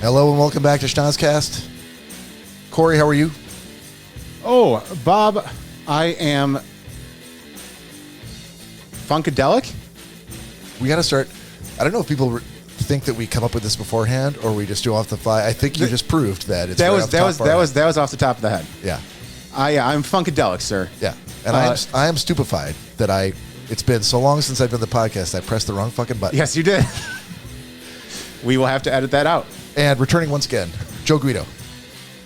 Hello and welcome back to Schnozcast. Cory, how are you? Oh, Bob, I am funkadelic. We got to start. I don't know if people think that we come up with this beforehand or we just do off the fly. I think you just proved that. It's that was off the top of the head. Yeah. I'm funkadelic, sir. Yeah. And I am stupefied that it's been so long since I've done the podcast. I pressed the wrong fucking button. Yes, you did. We will have to edit that out. And returning once again, Joe Guido.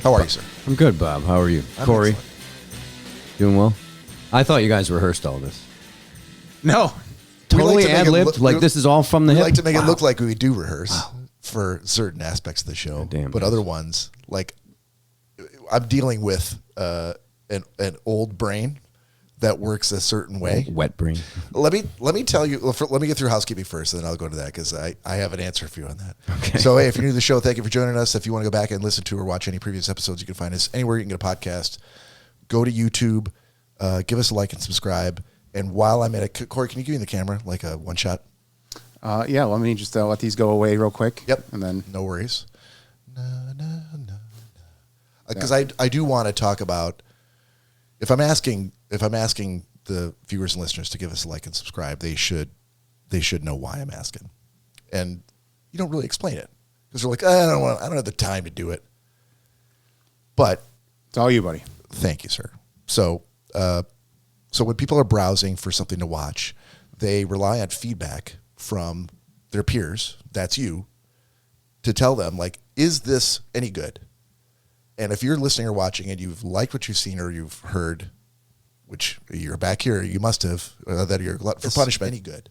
How are you, sir? I'm good, Bob. How are you? I'm Cory? excellent. Doing well? I thought you guys rehearsed all this. No. Totally to make it ad-libbed? look- This is all from the We hip? like to make it Wow. look like we do rehearse for certain aspects of the show. Damn, but guys. other ones, like I'm dealing with an old brain that works a certain way. Wet brain. Let me tell you. Let me get through housekeeping first, and then I'll go to that because I have an answer for you on that. Okay. So hey, if you're new to the show, thank you for joining us. If you want to go back and listen to or watch any previous episodes, you can find us anywhere you can get a podcast. Go to YouTube, give us a like and subscribe. And while I'm at it, Cory, can you give me the camera like a one shot? Yeah, let me just let these go away real quick. Yep. And then No worries. Because I do want to talk about if I'm asking the viewers and listeners to give us a like and subscribe, they should know why I'm asking. And you don't really explain it because they're like, I don't have the time to do it. But it's all you, buddy. thank you, sir. So when people are browsing for something to watch, they rely on feedback from their peers, that's you, to tell them, like, is this any good? And if you're listening or watching and you've liked what you've seen or you've heard, which you're back here, you must have, that you're glutton for punishment, any good.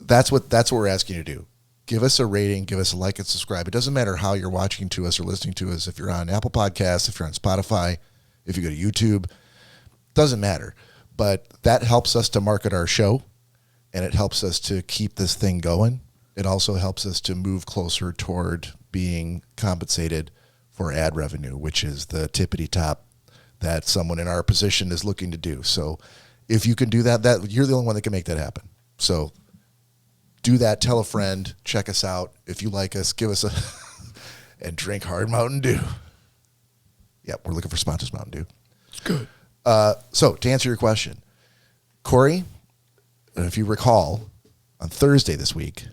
That's what we're asking you to do. Give us a rating, give us a like and subscribe. It doesn't matter how you're watching to us or listening to us. If you're on Apple Podcasts, if you're on Spotify, if you go to YouTube, doesn't matter. But that helps us to market our show, and it helps us to keep this thing going. It also helps us to move closer toward being compensated for ad revenue, which is the tippity top that someone in our position is looking to do. So if you can do that you're the only one that can make that happen. So do that. Tell a friend. Check us out. If you like us, give us a and drink hard Mountain Dew. Yep, we're looking for sponsors, Mountain Dew. It's good. So to answer your question, Cory, if you recall, on Thursday this week,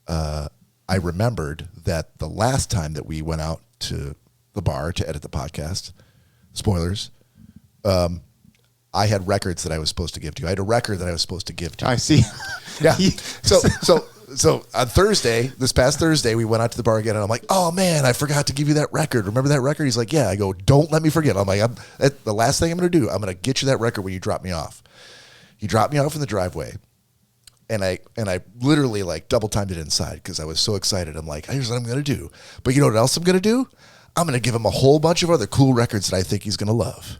I remembered that the last time that we went out to the bar to edit the podcast, spoilers, I had records that I was supposed to give to you. I had a record that I was supposed to give to you. I see. Yeah. So on Thursday, this past Thursday, we went out to the bar again, and I'm like, oh man, I forgot to give you that record. Remember that record? He's like, yeah. I go, don't let me forget. I'm like, the last thing I'm going to do, I'm going to get you that record when you drop me off. He dropped me off in the driveway, and I literally like double timed it inside because I was so excited. I'm like, here's what I'm going to do. But you know what else I'm going to do? I'm going to give him a whole bunch of other cool records that I think he's going to love.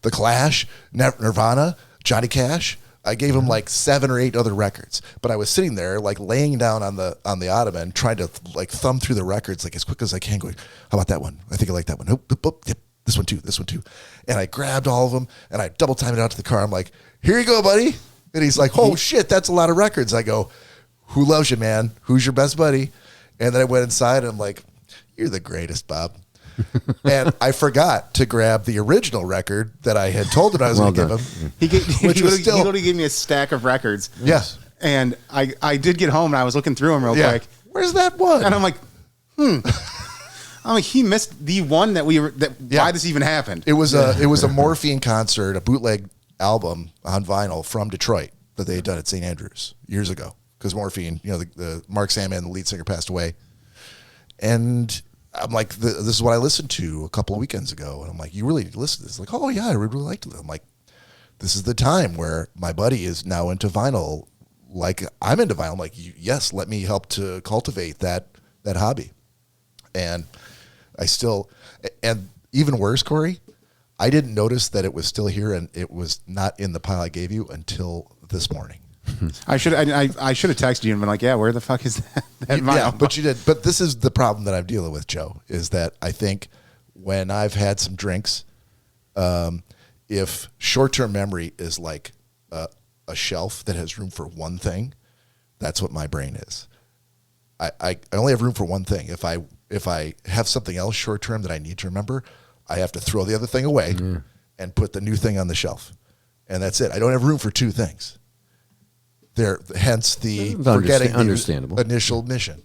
The Clash, Nirvana, Johnny Cash. I gave him like 7 or 8 other records, but I was sitting there like laying down on the ottoman, trying to like thumb through the records like as quick as I can. Going, how about that one? I think I like that one. Yep, this one too. And I grabbed all of them and I double timed it out to the car. I'm like, here you go, buddy. And he's like, oh shit, that's a lot of records. I go, who loves you, man? Who's your best buddy? And then I went inside and I'm like, you're the greatest, Bob. And I forgot to grab the original record that I had told him I was going to give him. He literally gave me a stack of records. Yes. And I did get home and I was looking through them real quick. Where's that one? And I'm like, I'm like, he missed the one why this even happened. It was a Morphine concert, a bootleg album on vinyl from Detroit that they had done at St. Andrews years ago. Because Morphine, the Mark Sandman, the lead singer, passed away. And I'm like, this is what I listened to a couple of weekends ago. And I'm like, you really listen to this? Like, oh yeah, I really liked it. I'm like, this is the time where my buddy is now into vinyl. Like I'm into vinyl. I'm like, yes, let me help to cultivate that hobby. And and even worse, Cory, I didn't notice that it was still here and it was not in the pile I gave you until this morning. I should have texted you and been like, yeah, where the fuck is that vinyl? Yeah, but you did. But this is the problem that I'm dealing with, Joe, is that I think when I've had some drinks, if short-term memory is like a shelf that has room for one thing, that's what my brain is. I only have room for one thing. If I have something else short term that I need to remember, I have to throw the other thing away and put the new thing on the shelf, and that's it. I don't have room for two things. Hence the forgetting the initial mission.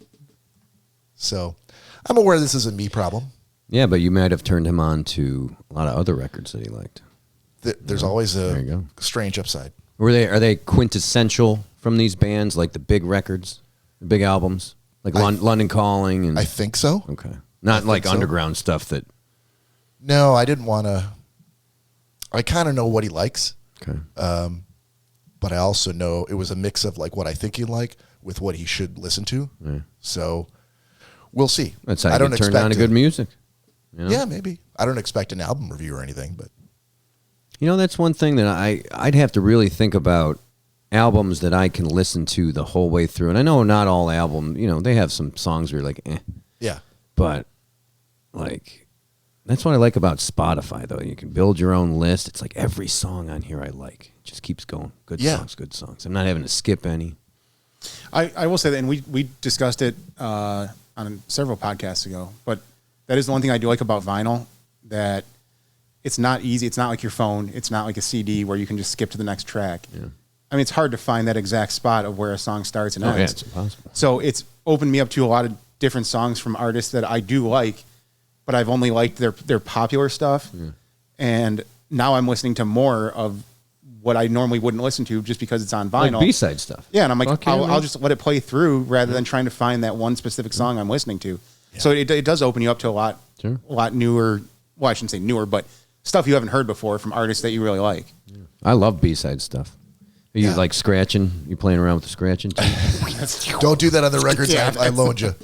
So I'm aware this is a me problem. Yeah, but you might have turned him on to a lot of other records that he liked. There's always a strange upside. Are they quintessential from these bands, like the big records, the big albums, like London Calling? And I think so. Okay, not like underground stuff that. No, I didn't want to. I kind of know what he likes. Okay. But I also know it was a mix of like what I think he'd like with what he should listen to. Yeah. So we'll see. That's how you turn on good music. You know? Yeah, maybe. I don't expect an album review or anything, but. That's one thing that I'd have to really think about albums that I can listen to the whole way through. And I know not all albums, they have some songs where you're like, eh. Yeah. But, like, that's what I like about Spotify, though. You can build your own list. It's like every song on here I like. It just keeps going. Good songs. I'm not having to skip any. I will say that, and we discussed it on several podcasts ago, but that is the one thing I do like about vinyl, that it's not easy. It's not like your phone. It's not like a CD where you can just skip to the next track. Yeah. I mean, it's hard to find that exact spot of where a song starts and ends. Yeah, it's impossible. So it's opened me up to a lot of different songs from artists that I do like, but I've only liked their popular stuff. Yeah. And now I'm listening to more of what I normally wouldn't listen to just because it's on vinyl. Like B-side stuff. Yeah, and I'm like, I'll just let it play through rather than trying to find that one specific song I'm listening to. Yeah. So it does open you up to a lot newer, well, I shouldn't say newer, but stuff you haven't heard before from artists that you really like. Yeah. I love B-side stuff. Are you like scratching? You playing around with the scratching too? Don't do that on the records I loaned you.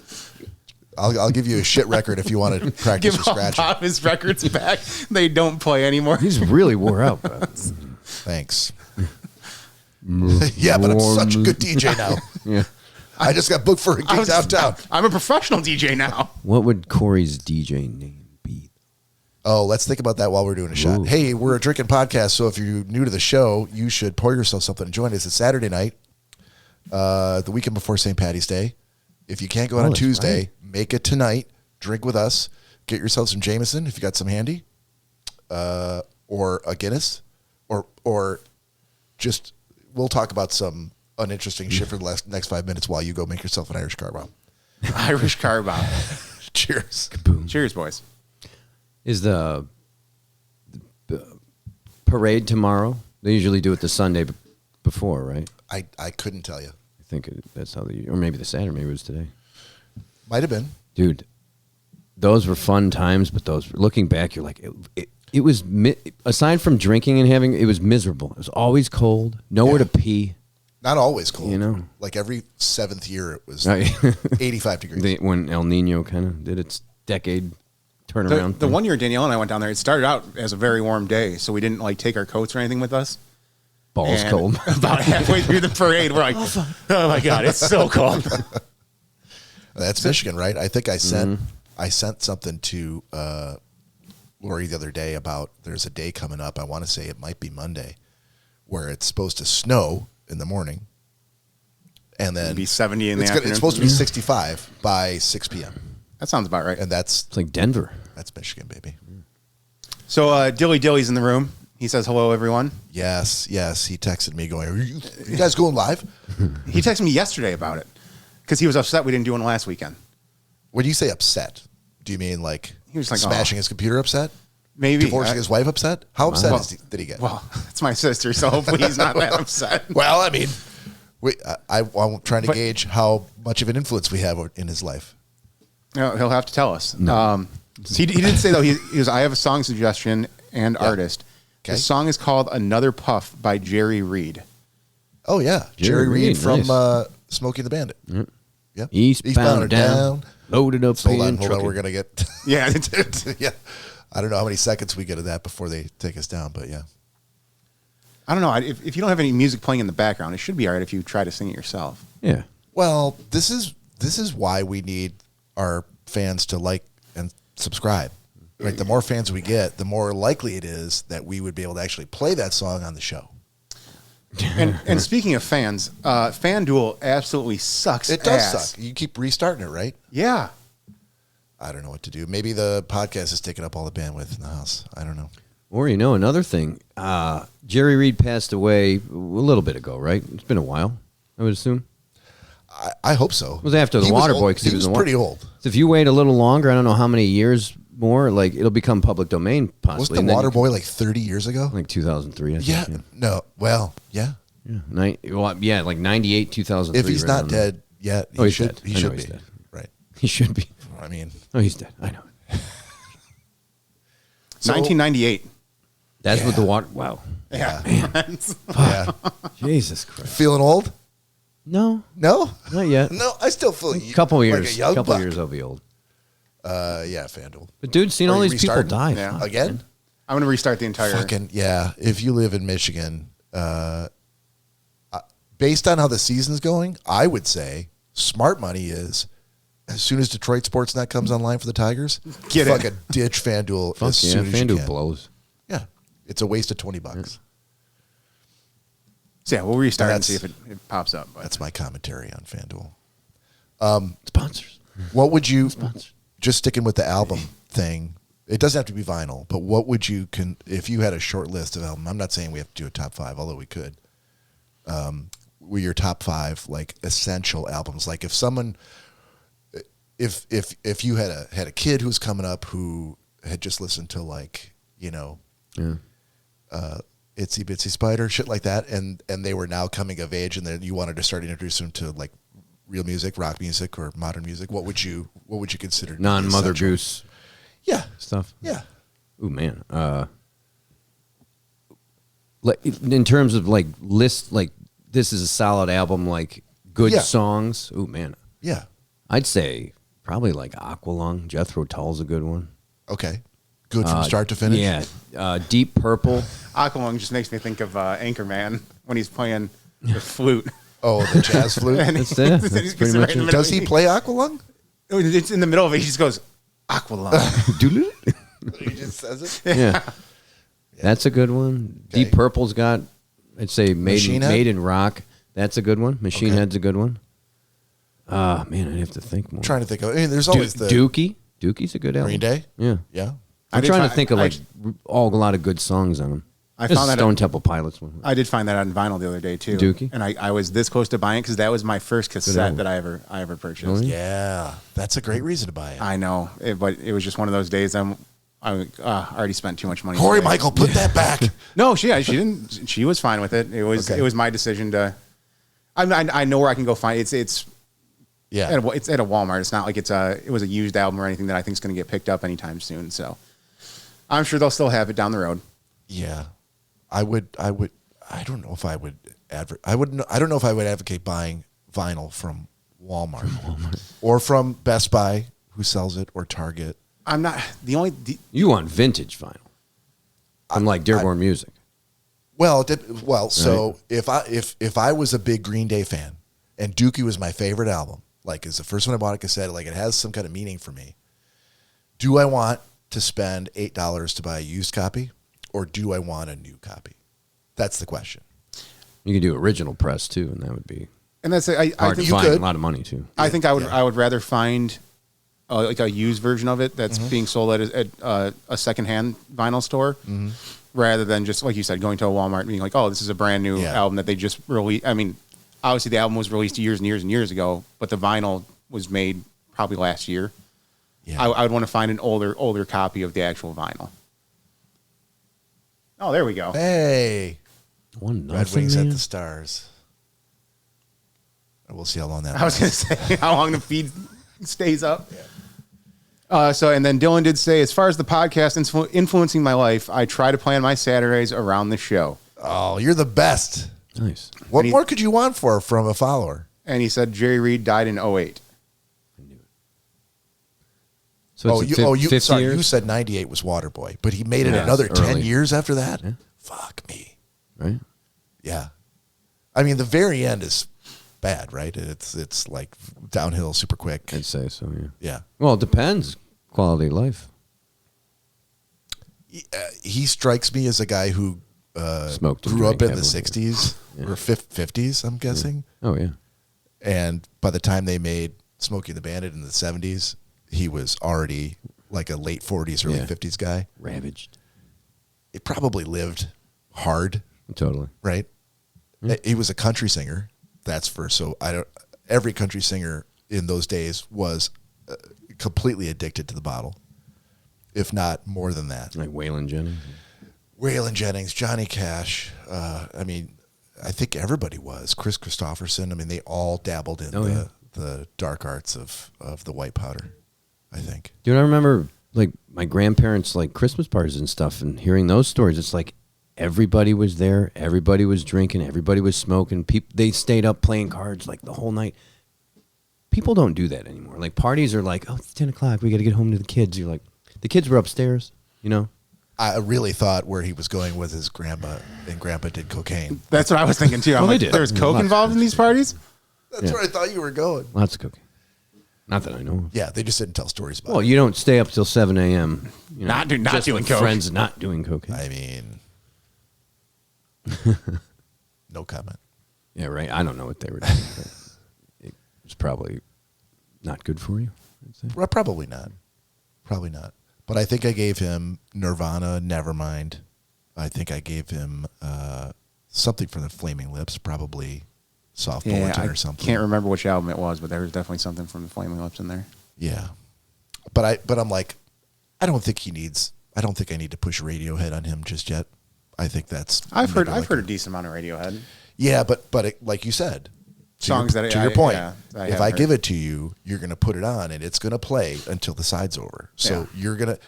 I'll give you a shit record if you want to practice your scratching. Give his records back. They don't play anymore. He's really wore out, bro. Thanks. Yeah, but I'm such a good DJ now. Yeah. I just got booked for a gig downtown. I'm a professional DJ now. What would Cory's DJ name be? Oh, let's think about that while we're doing a shot. Ooh. Hey, we're a drinking podcast, so if you're new to the show, you should pour yourself something and join us. It's Saturday night, the weekend before St. Patty's Day. If you can't go out on Tuesday, make it tonight. Drink with us. Get yourself some Jameson if you got some handy, or a Guinness, or just we'll talk about some uninteresting shit for the next 5 minutes while you go make yourself an Irish car bomb. Irish car bomb. Cheers. Kaboom. Cheers, boys. Is the parade tomorrow? They usually do it the Sunday before, right? I couldn't tell you. I think that's how they, or maybe the Saturday, maybe it was today. Might have been. Dude, those were fun times, but looking back, you're like, it was, aside from drinking and having, it was miserable. It was always cold, nowhere to pee. Not always cold. Like every 7th year, it was 85 degrees. When El Nino kind of did its decade turnaround. The 1 year Danielle and I went down there, it started out as a very warm day, so we didn't like take our coats or anything with us. Balls cold. About halfway through the parade, we're like, oh my God, it's so cold. That's Michigan, right? I think I sent something to Lori the other day about there's a day coming up. I want to say it might be Monday, where it's supposed to snow in the morning, and then it'll be 70 in the afternoon. It's supposed to be 65 by 6 p.m. That sounds about right. And it's like Denver. That's Michigan, baby. So Dilly Dilly's in the room. He says hello, everyone. Yes. He texted me going, are you guys going live? He texted me yesterday about it because he was upset we didn't do one last weekend. When you say upset, do you mean like he was like smashing his computer upset? Maybe. Divorcing his wife upset? How upset did he get? Well, it's my sister, so hopefully he's not that upset. Well, I mean, I'm trying to gauge how much of an influence we have in his life. He'll have to tell us. No. He did say, though, he goes, I have a song suggestion and artist. Okay. The song is called Another Puff by Jerry Reed. Oh, yeah. Jerry Reed from Smokey and the Bandit. Yep. Yep. Eastbound or down. Loaded up. Hold on. We're going to get... Yeah. Yeah. I don't know how many seconds we get of that before they take us down, but yeah. I don't know. If you don't have any music playing in the background, it should be all right if you try to sing it yourself. Yeah. Well, this is why we need our fans to like and subscribe. Right? The more fans we get, the more likely it is that we would be able to actually play that song on the show. And speaking of fans, FanDuel absolutely sucks. It does ass. suck. You keep restarting it, right? Yeah. I don't know what to do. Maybe the podcast is taking up all the bandwidth in the house. I don't know. Or, another thing, Jerry Reed passed away a little bit ago, right? It's been a while, I would assume. I hope so. It was after the Waterboy because he was pretty old. So if you wait a little longer, I don't know how many years more, like it'll become public domain possibly. Was the Waterboy like 30 years ago? Like 2003, I think. Yeah. No. Well, yeah. Yeah. Like 98, 2003. If he's right not around there. dead yet, Oh, he's dead. He I know should he's be. dead. Right. He should be. I mean. Oh, he's dead. I know. 1998. That's what the water. Wow. Yeah. Yeah. Jesus Christ. Feeling old? No, No? not yet. No, I still feel A couple like years. a young buck. years I'll be old. Yeah, FanDuel. But dude, seeing Are all you these people restarting? die. Yeah. Fuck, Again? man. I'm going to restart the entire. Fucking, yeah. If you live in Michigan, based on how the season's going, I would say smart money is as soon as Detroit Sportsnet comes online for the Tigers, Get it. fucking ditch FanDuel Fuck as yeah, soon as you FanDuel can. blows. Yeah. It's a waste of $20. So yeah, we'll restart and That's- see if it pops up. But. That's my commentary on FanDuel. Sponsors. What would you, Sponsors. just sticking with the album thing, it doesn't have to be vinyl, but what would you, if you had a short list of albums, I'm not saying we have to do a top 5, although we could, were your top 5 like essential albums? Like if someone, if you had a kid who was coming up who had just listened to like, Itsy Bitsy Spider, shit like that, and they were now coming of age, and then you wanted to start introducing them to like real music, rock music, or modern music, what would you consider to be Non-Mother essential? Goose Yeah, stuff. yeah. Ooh, man. Like in terms of like list, like this is a solid album, like good Yeah. songs. Ooh, man. Yeah. I'd say probably like Aqualung. Jethro Tull's a good one. Okay. Good from start to finish. Yeah. Deep Purple. Aqualung just makes me think of Anchorman when he's playing the flute. Oh, the jazz flute. And That's it. he's That's pretty right much in the it. middle. Does he play Aqualung? It's in the middle of it. He just goes Aqualung. He just says it. Yeah. That's a good one. Okay. Deep Purple's got, I'd say, Machine Head? Made in Rock. That's a good one. Machine Okay. Head's a good one. Man, I'd have to think more. Trying to think of. I mean, there's always the Dookie. Dookie's a good album. Green Day. Yeah. Yeah. I I'm did trying fi- to think of I- like a lot of good songs on them. I There's found that Stone Temple Pilots one. I did find that on vinyl the other day too. Dookie? And I was this close to buying it because that was my first cassette album. that I ever purchased. Really? Yeah. That's a great reason to buy it. I know, but it was just one of those days. I already spent too much money. Corey today. Michael, put that back. No, she didn't. She was fine with it. It was Okay. it was my decision to. I know where I can go find it. It's Yeah. it's at a Walmart. It's not like it was a used album or anything that I think is going to get picked up anytime soon. So I'm sure they'll still have it down the road. Yeah. I don't know if I would I don't know if I would advocate buying vinyl from Walmart, or from Best Buy, who sells it, or Target. I'm not the only. You want vintage vinyl. I'm like Dearborn Music. Well, so if I was a big Green Day fan and Dookie was my favorite album, like it's the first one I bought a cassette, like it has some kind of meaning for me. Do I want to spend $8 to buy a used copy, or do I want a new copy? That's the question. You can do original press too, and that would be And that's I hard to think find. could. A lot of money too. I think I would rather find like a used version of it that's being sold at a secondhand vinyl store, rather than just like you said, going to a Walmart and being like, oh, this is a brand new album that they just released. I mean, obviously the album was released years and years and years ago, but the vinyl was made probably last year. Yeah. I would want to find an older copy of the actual vinyl. Oh, there we go. Hey, One Red nothing, Wings man. at the Stars. We'll see how long that I was lasts. going to say how long the feed stays up. And then Dylan did say, as far as the podcast influencing my life, I try to plan my Saturdays around the show. Oh, you're the best. Nice. What And he- more could you want from a follower? And he said Jerry Reed died in 08. So it's 50 sorry, years? you said 98 was Waterboy, but he made it Yeah, another 10 early. years after that? Yeah. Fuck me. Right? Yeah. I mean, the very end is bad, right? It's like downhill super quick. I'd say so, yeah. Yeah. Well, it depends. Quality of life. He strikes me as a guy who Smoked and grew up drank in the heavily. 60s or 50s, I'm guessing. Oh yeah. And by the time they made Smokey and the Bandit in the 70s, he was already like a late 40s, early 50s guy. Ravaged. He probably lived hard, Totally. right? He was a country singer. That's for every country singer in those days was completely addicted to the bottle, if not more than that. Like Waylon Jennings. Waylon Jennings, Johnny Cash. I mean, I think everybody was. Chris Christopherson. I mean, they all dabbled in the dark arts of the white powder, I think. Dude, I remember like my grandparents' like Christmas parties and stuff, and hearing those stories. It's like everybody was there, everybody was drinking, everybody was smoking. They stayed up playing cards like the whole night. People don't do that anymore. Like parties are like, oh, it's 10 o'clock. We got to get home to the kids. You're like, the kids were upstairs, you know? I really thought where he was going with his grandpa, and grandpa did cocaine. That's what I was thinking too. I'm Well, they like, did. there was coke involved in these parties? That's where I thought you were going. Lots of cooking. Not that I know of. Yeah, they just didn't tell stories about Well, it. you don't stay up till 7 a.m. You know, Not doing with coke. friends not doing cocaine. I mean, no comment. Yeah, right. I don't know what they were doing. But it was probably not good for you, I'd say. Well, probably not. Probably not. But I think I gave him Nirvana, Nevermind. I think I gave him something from the Flaming Lips, probably Soft Bulletin I or something. can't remember which album it was, but there was definitely something from the Flaming Lips in there. Yeah. But I'm like, I don't think I need to push Radiohead on him just yet. I think that's I've heard maybe like a decent amount of Radiohead. Yeah, but like you said, Songs to that your point, yeah, I if have I heard. give it to you, you're going to put it on and it's going to play until the side's over. So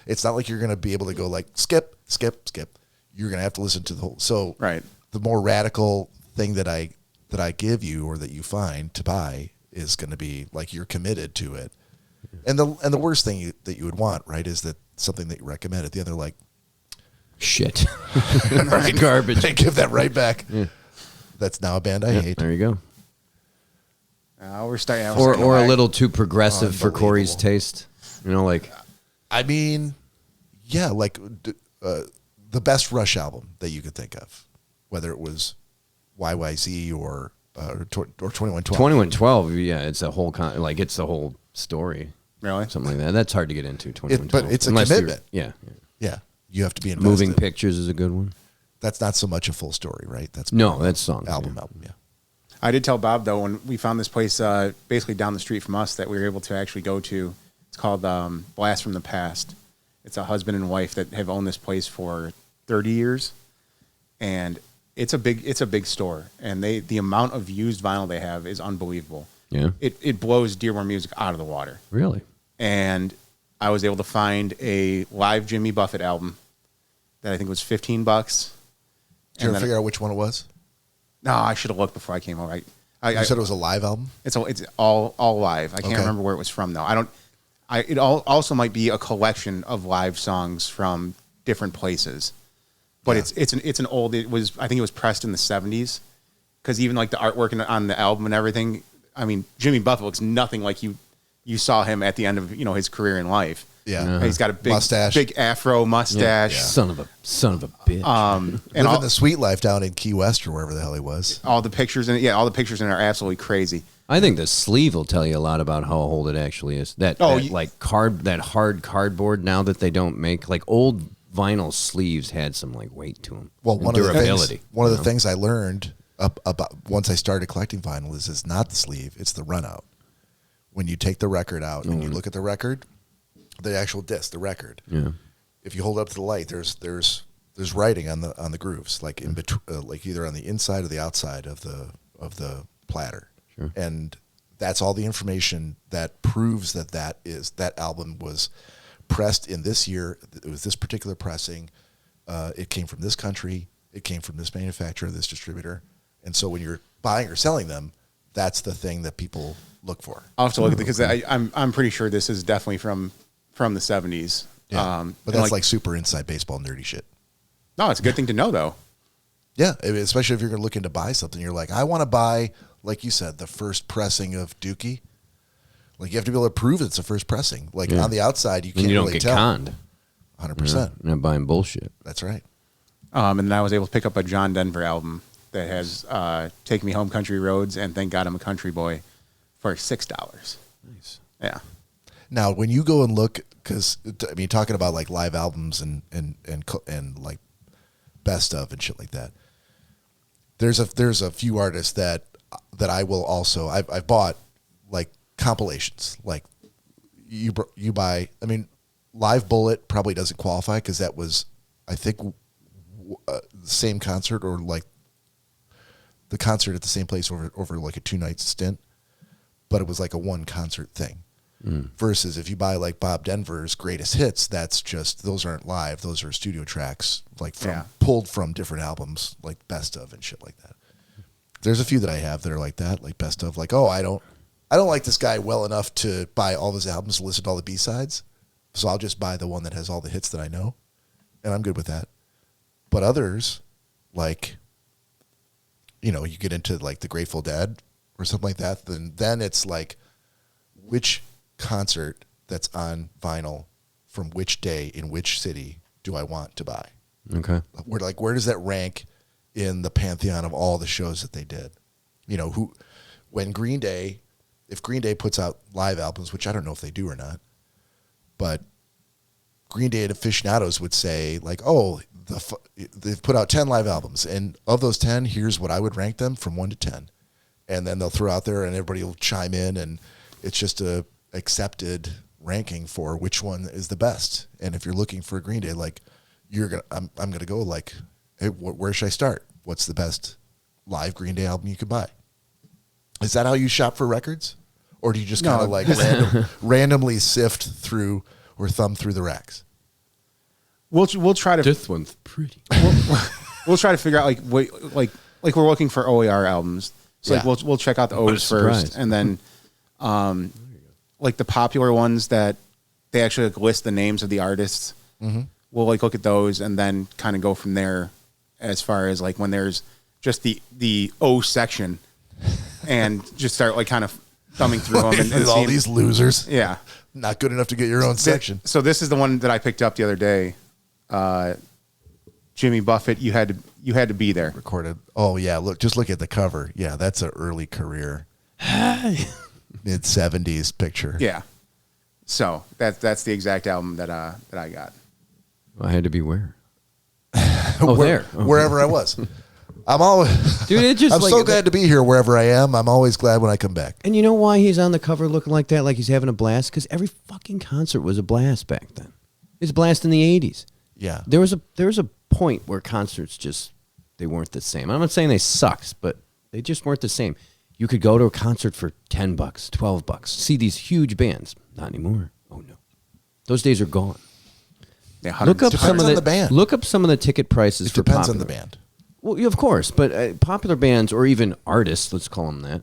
it's not like you're going to be able to go like skip. You're going to have to listen to the whole. So Right. the more radical thing that I give you or that you find to buy is going to be like you're committed to it. And the worst thing that you would want, right, is that something that you recommend at the other like Shit. Garbage. they give that right back. Yeah. That's now a band I hate. There you go. We're starting. Or a little too progressive for Cory's taste. You know, like I mean, yeah, like the best Rush album that you could think of, whether it was YYZ or 2112. 2112. Yeah, it's a whole it's the whole story. Really? Something like that. That's hard to get into. 2112. But it's a Unless you're- commitment. Yeah. Yeah, you have to be invested. Moving Pictures is a good one. That's not so much a full story, right? That's songs. album. Yeah. I did tell Bob though when we found this place basically down the street from us that we were able to actually go to. It's called Blast from the Past. It's a husband and wife that have owned this place for 30 years, and it's a big store. And the amount of used vinyl they have is unbelievable. Yeah. It blows Dearborn music out of the water. Really? And I was able to find a live Jimmy Buffett album that I think was $15. Did you ever figure out which one it was? No, I should have looked before I came over. You said it was a live album? It's all live. I can't remember where it was from though. It also might be a collection of live songs from different places, but it's an old. I think it was pressed in the 70s, because even like the artwork on the album and everything. I mean, Jimmy Buffett looks nothing like you saw him at the end of his career in life. Yeah, He's got a big mustache, big afro mustache. Yeah. Son of a bitch. And living the sweet life down in Key West or wherever the hell he was. all the pictures in it. All the pictures in it are absolutely crazy. I think the sleeve will tell you a lot about how old it actually is. That hard cardboard now that they don't make, like old vinyl sleeves had some like weight to them. Well, one of durability. the things I learned about once I started collecting vinyl is it's not the sleeve, it's the runout. When you take the record out and you look at the record, the actual disc, the record. Yeah. If you hold it up to the light, there's writing on the grooves, like in between, like either on the inside or the outside of the platter. Sure. And that's all the information that proves that album was pressed in this year. It was this particular pressing. It came from this country. It came from this manufacturer, this distributor. And so when you're buying or selling them, that's the thing that people look for. I'll have to look at it because I'm pretty sure this is definitely from the 70s. Yeah. But that's like super inside baseball nerdy shit. No, it's a good thing to know though. Yeah, especially if you're looking to buy something. You're like, I want to buy, like you said, the first pressing of Dookie. Like, you have to be able to prove it's the first pressing. Like, on the outside, you can't and you don't really get tell. conned. 100%. You're not buying bullshit. That's right. And then I was able to pick up a John Denver album that has Take Me Home Country Roads and Thank God I'm a Country Boy for $6. Nice. Yeah. Now, when you go and look, because I mean, talking about like live albums and like best of and shit like that, there's a few artists that I will also I've bought like compilations. Like you buy. I mean, Live Bullet probably doesn't qualify because that was, I think, the same concert or like the concert at the same place over like a 2-night stint, but it was like a one concert thing. Versus if you buy like Bob Denver's greatest hits, that's just, those aren't live, those are studio tracks like pulled from different albums, like best of and shit like that. There's a few that I have that are like that, like best of, like, oh, I don't like this guy well enough to buy all of his albums and listen to all the B-sides, so I'll just buy the one that has all the hits that I know, and I'm good with that. But others, like, you know, you get into like the Grateful Dead or something like that, then it's like, which concert that's on vinyl from which day in which city do I want to buy? Okay. Where does that rank in the pantheon of all the shows that they did? You know, if Green Day puts out live albums, which I don't know if they do or not, but Green Day aficionados would say like, oh, they've put out 10 live albums, and of those 10, here's what I would rank them from 1 to 10. And then they'll throw out there and everybody will chime in, and it's just a accepted ranking for which one is the best. And if you're looking for a Green Day, like I'm gonna go like, hey, where should I start? What's the best live Green Day album you could buy? Is that how you shop for records, or do you just kind of like randomly sift through or thumb through the racks? We'll try to. This one's pretty. We'll try to figure out like we're looking for OER albums. So like we'll check out the O's first, and then like the popular ones that they actually like list the names of the artists. Mm-hmm. We'll like look at those and then kind of go from there as far as like when there's just the O section, and just start like kind of thumbing through them and all these losers. Yeah, not good enough to get your own section. So this is the one that I picked up the other day. Jimmy Buffett, you had to be there. Recorded. Oh yeah, look at the cover. Yeah, that's an early career, mid-70s picture. Yeah. So that's the exact album that I got. I had to be where? There. Okay. Wherever I was. I'm always, dude. It just I'm so glad to be here wherever I am. I'm always glad when I come back. And you know why he's on the cover looking like that, like he's having a blast? Because every fucking concert was a blast back then. It was a blast in the 80s. Yeah. There was a point where concerts just, they weren't the same. I'm not saying they sucked, but they just weren't the same. You could go to a concert for $10, $12, see these huge bands. Not anymore. Oh no, those days are gone. Yeah, look up some of the band. Look up some of the ticket prices for depends popular. on the band. Well, of course, but popular bands or even artists, let's call them that.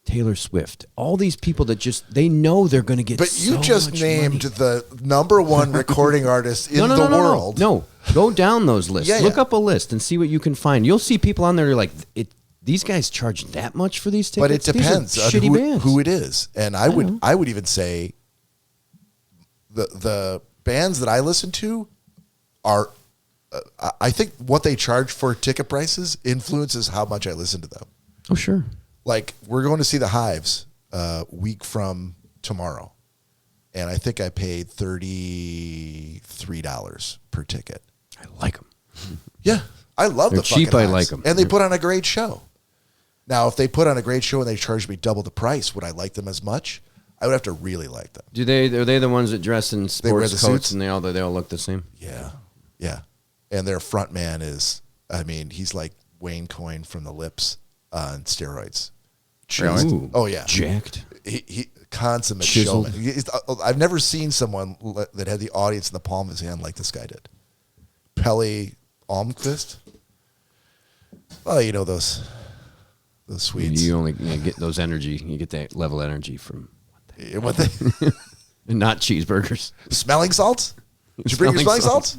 Taylor Swift, all these people that just, they know they're going to get. But you just named the number one recording artist in the world. No, go down those lists. Yeah, Look up a list and see what you can find. You'll see people on there who are like, these guys charge that much for these tickets. But it depends on shitty bands. who it is, and I would even say the bands that I listen to are. I think what they charge for ticket prices influences how much I listen to them. Oh sure. Like, we're going to see the Hives a week from tomorrow, and I think I paid $33 per ticket. I like them. Yeah, I love They're the fucking cheap. I Hives. like them, and they put on a great show. Now, if they put on a great show and they charged me double the price, would I like them as much? I would have to really like them. Are they the ones that dress in sports coats suits? and they all look the same? Yeah, yeah. And their front man is, I mean, he's like Wayne Coyne from The Lips on steroids. Really? Ooh, oh yeah, jacked. He consummate Chiseled. showman. I've never seen someone that had the audience in the palm of his hand like this guy did. Pelle Almqvist. Well, you know those Swedes. You only get those energy. You get that level of energy from what they and not cheeseburgers. Smelling salts. Did you bring your smelling salts?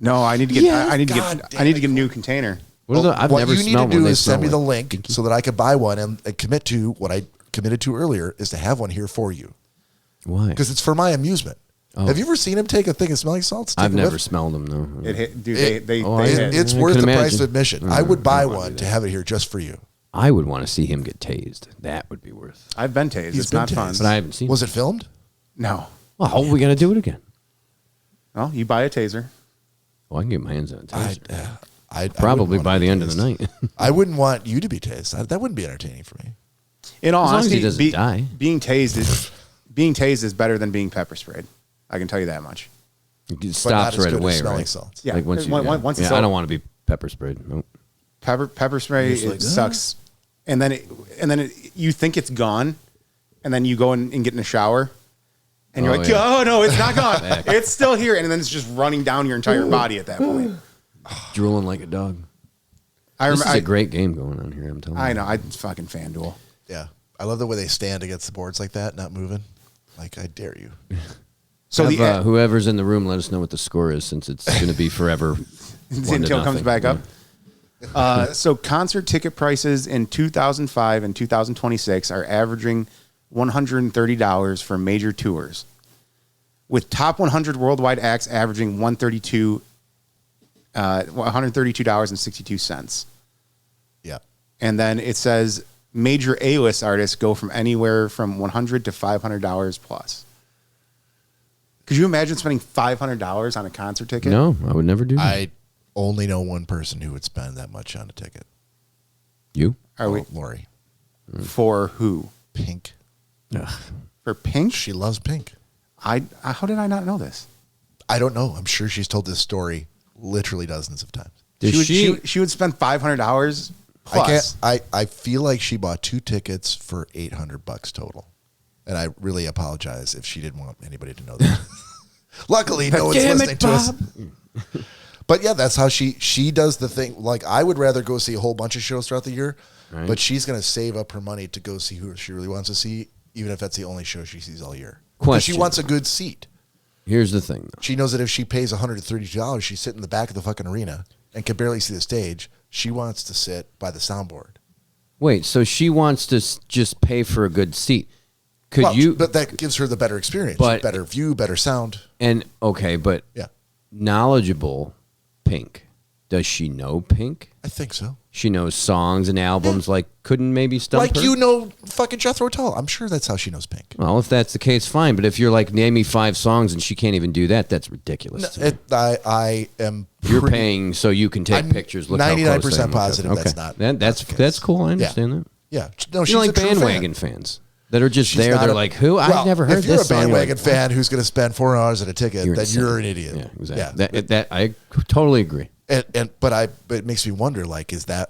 No, I need to get. Yeah, I need to get a new container. I've never you need to smelled do one. is send me the link so that I can buy one and commit to what I committed to earlier is to have one here for you. Why? Because it's for my amusement. Oh. Have you ever seen him take a thing of smelling salts? I've never smelled them, though. It hit, dude. They hit. It's I worth can the price imagine. of admission. I would buy one to have it here just for you. I would want to see him get tased. That would be worth. I've been tased. He's It's been not fun. tased. But I haven't seen. Was it filmed? No. Well, we got to do it again. Well, you buy a taser. Well, I can get my hands on a taser. I'd Probably wouldn't by want the to end be of the tased. night. I wouldn't want you to be tased. That wouldn't be entertaining for me. In all As long as honesty, he doesn't die. being tased is better than being pepper sprayed. I can tell you that much. It But stops not as right good as away, smelling right? salts. Yeah. Like once you, Once it's I all- don't want to be pepper sprayed. Nope. Pepper spray Just like, it sucks, and then you think it's gone, and then you go in and get in the shower, and you're Oh, like, yeah. oh no, it's not gone, it's still here, and then it's just running down your entire body at that point. Drooling like a dog. I This remember. is a great game going on here. I'm telling you. I know. I fucking FanDuel. Yeah. I love the way they stand against the boards like that, not moving. Like, I dare you. So Have, whoever's in the room, let us know what the score is, since it's going to be forever. until it comes back up. So concert ticket prices in 2005 and 2026 are averaging $130 for major tours, with top 100 worldwide acts averaging $132.62. Yeah. And then it says major A-list artists go from anywhere from $100 to $500 plus. Could you imagine spending $500 on a concert ticket? No, I would never do that. I only know one person who would spend that much on a ticket. You? Are we Lori. for who? Pink. Ugh. For Pink? She loves Pink. How did I not know this? I don't know. I'm sure she's told this story literally dozens of times. Does She would spend $500 plus. I feel like she bought 2 tickets for $800 total. And I really apologize if she didn't want anybody to know that. Luckily, no one's listening to us. But yeah, that's how she does the thing. Like, I would rather go see a whole bunch of shows throughout the year, Right. but she's going to save up her money to go see who she really wants to see, even if that's the only show she sees all year. Because she Question. wants a good seat. Here's the thing, though. She knows that if she pays $132, she's sitting in the back of the fucking arena and can barely see the stage. She wants to sit by the soundboard. Wait, so she wants to just pay for a good seat. Could Well, you? But that gives her the better experience, But- better view, better sound. And okay, but Yeah, knowledgeable Pink. Does she know Pink? I think so. She knows songs and albums. Like, couldn't maybe stump Like her? you know fucking Jethro Tull. I'm sure that's how she knows Pink. Well, if that's the case, fine. But if you're like, name me 5 songs and she can't even do that, that's ridiculous. to me. I am. You're pretty- paying so you can take I'm pictures. Look how close I 99% am. positive Okay. that's not- That's not the that's case. cool. I understand that. Yeah, no, she's You're like a true bandwagon fan. fans that are just She's there. not They're a- like, who? Well, I've never heard if you're this a song. You're bandwagon like, fan who's going to spend $400 at a ticket, You're then insane. you're an idiot. Yeah, exactly. Yeah. That I totally agree. But it makes me wonder, like, is that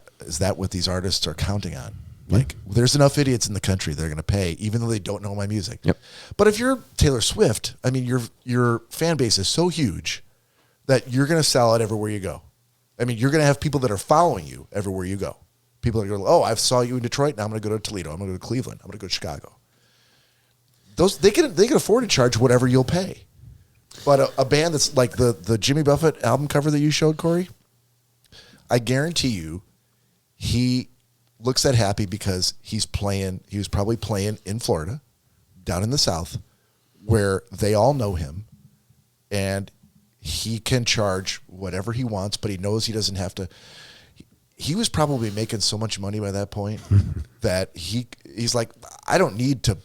what these artists are counting on? Like, there's enough idiots in the country that are going to pay, even though they don't know my music. Yep. But if you're Taylor Swift, I mean, your fan base is so huge that you're going to sell it everywhere you go. I mean, you're going to have people that are following you everywhere you go. People are going to go, oh, I saw you in Detroit. Now I'm going to go to Toledo. I'm going to go to Cleveland. I'm going to go to Chicago. They can afford to charge whatever you'll pay. But a band that's like the Jimmy Buffett album cover that you showed, Corey, I guarantee you, he looks that happy because he was probably playing in Florida, down in the South, where they all know him, and he can charge whatever he wants, but he knows he doesn't have to. He was probably making so much money by that point that he's like, I don't need to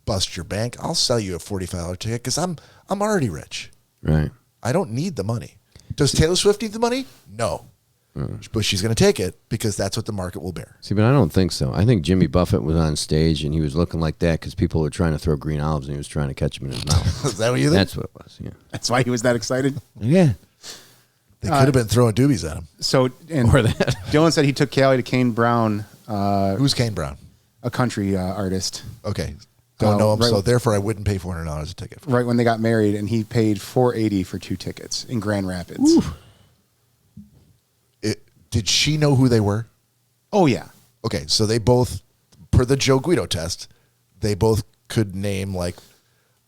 bust your bank. I'll sell you a $45 ticket because I'm already rich. Right. I don't need the money. Does Taylor Swift need the money? No. But she's going to take it because that's what the market will bear. See, but I don't think so. I think Jimmy Buffett was on stage and he was looking like that because people were trying to throw green olives and he was trying to catch them in his mouth. Is that what you think? That's what it was. Yeah. That's why he was that excited. Yeah. They could have been throwing doobies at him. So, and Or that. Dylan said he took Callie to Kane Brown, Who's Kane Brown? a country artist, Okay. Don't know him, right. so therefore I wouldn't pay $400 a ticket. right when they got married, and he paid $480 for 2 tickets in Grand Rapids. Did she know who they were? Oh yeah, Okay, so they both, per the Joe Guido test, they both could name like,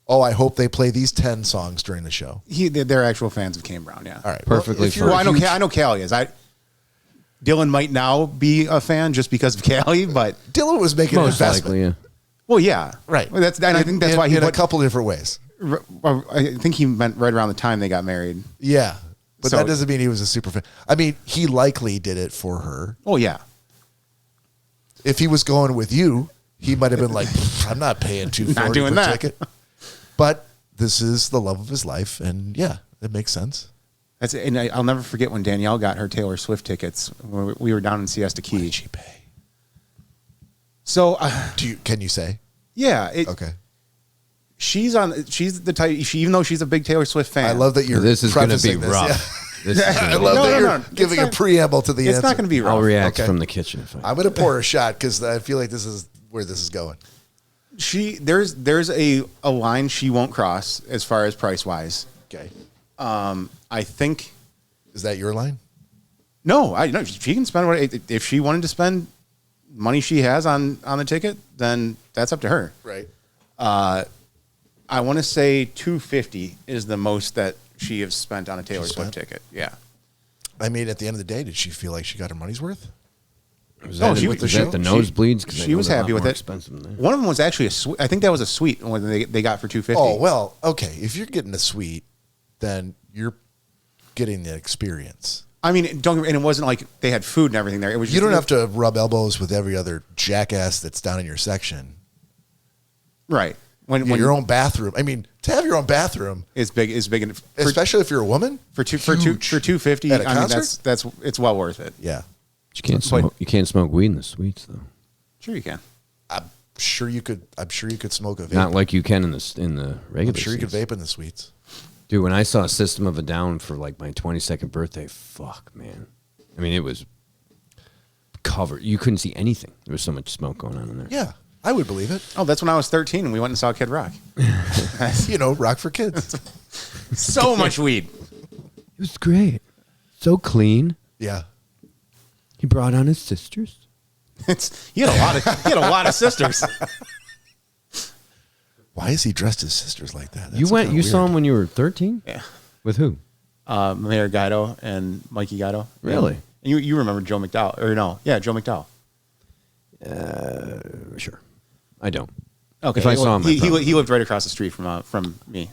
oh, I hope they play these 10 songs during the show. they're actual fans of Kane Brown. Yeah, All right. Perfectly if you're Well, a I know Callie is. Dylan might now be a fan just because of Callie, but Dylan was making an Most investment. likely, yeah. well, yeah, Right. Well, I think that's why he in a put, couple different ways. I think he meant right around the time they got married. Yeah. But So- that doesn't mean he was a super fan. I mean, he likely did it for her. Oh yeah. If he was going with you, he might have been like, I'm not paying $240 doing per that. ticket. But this is the love of his life, and yeah, it makes sense. That's and I'll never forget when Danielle got her Taylor Swift tickets. When we were down in Siesta What Key. did she pay? So Can you say? yeah, Okay. she's the type. Even though she's a big Taylor Swift fan, I love that you're This is going to be prefacing this, rough. yeah. This is I gonna love No, that no, you're no. It's giving a not- preamble to the It's answer. not going to be rough. I'll react Okay. from the kitchen if I. I'm going to pour a shot because I feel like this is where this is going. There's a line she won't cross as far as price wise. Okay. I think Is that your line? no, she can spend what if she wanted to spend money she has on the ticket, then that's up to her. Right. I want to say $250 is the most that she has spent on a Taylor She Swift spent? ticket. Yeah. I mean, at the end of the day, did she feel like she got her money's worth? Was No, that, she was was- that the nosebleeds? 'Cause I she know was they're a lot happy with more it. Expensive than that. One of them was actually a suite. I think that was a suite when they got for $250. Oh, well, okay. If you're getting a suite, then you're getting the experience. I mean, and it wasn't like they had food and everything there. It was just, You don't have to rub elbows with every other jackass that's down in your section. right When your own bathroom. I mean, to have your own bathroom, is big especially if you're a woman, for huge. $250. At a I mean, concert? that's it's well worth it. Yeah, You can't smoke. You can't smoke weed in the suites though. Sure, you can. I'm sure you could. I'm sure you could smoke a vape. Not like you can in the regular. I'm sure you could suites. vape in the suites. Dude, when I saw System of a Down for like my 22nd birthday, fuck, man. I mean, it was covered. You couldn't see anything. There was so much smoke going on in there. Yeah, I would believe it. Oh, that's when I was 13 and we went and saw Kid Rock. You know, rock for kids. So much weed. It was great. So clean. Yeah. He brought on his sisters. He had a lot of sisters. Why is he dressed as sisters like that? You went. You saw him when you were 13. Yeah. With who? Mayor Guido and Mikey Guido. Really? And you remember Joe McDowell or no? Yeah, Joe McDowell. Sure. I don't. Okay. If I saw him, I'd probably- he lived right across the street from me.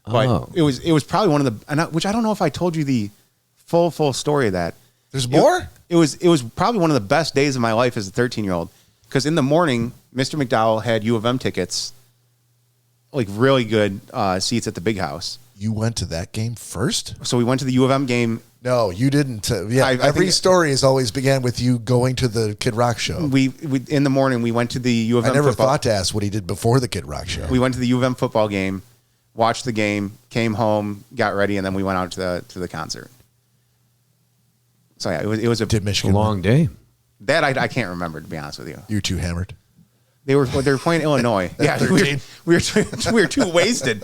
But Oh. it was probably one of the which I don't know if I told you the full story of that. There's more? It was probably one of the best days of my life as a 13-year-old because in the morning, Mr. McDowell had U of M tickets, like really good seats at the big house. You went to that game first? So we went to the U of M game. No, you didn't. Yeah, I every think- story has always began with you going to the Kid Rock show. We in the morning we went to the U of M. I never football. thought to ask what he did before the Kid Rock show. We went to the U of M football game, watched the game, came home, got ready, and then we went out to the concert. So yeah, it was a Did It's a Michigan long day. that I can't remember, to be honest with you. You're too hammered. They were playing Illinois. Yeah, we 13. were too wasted.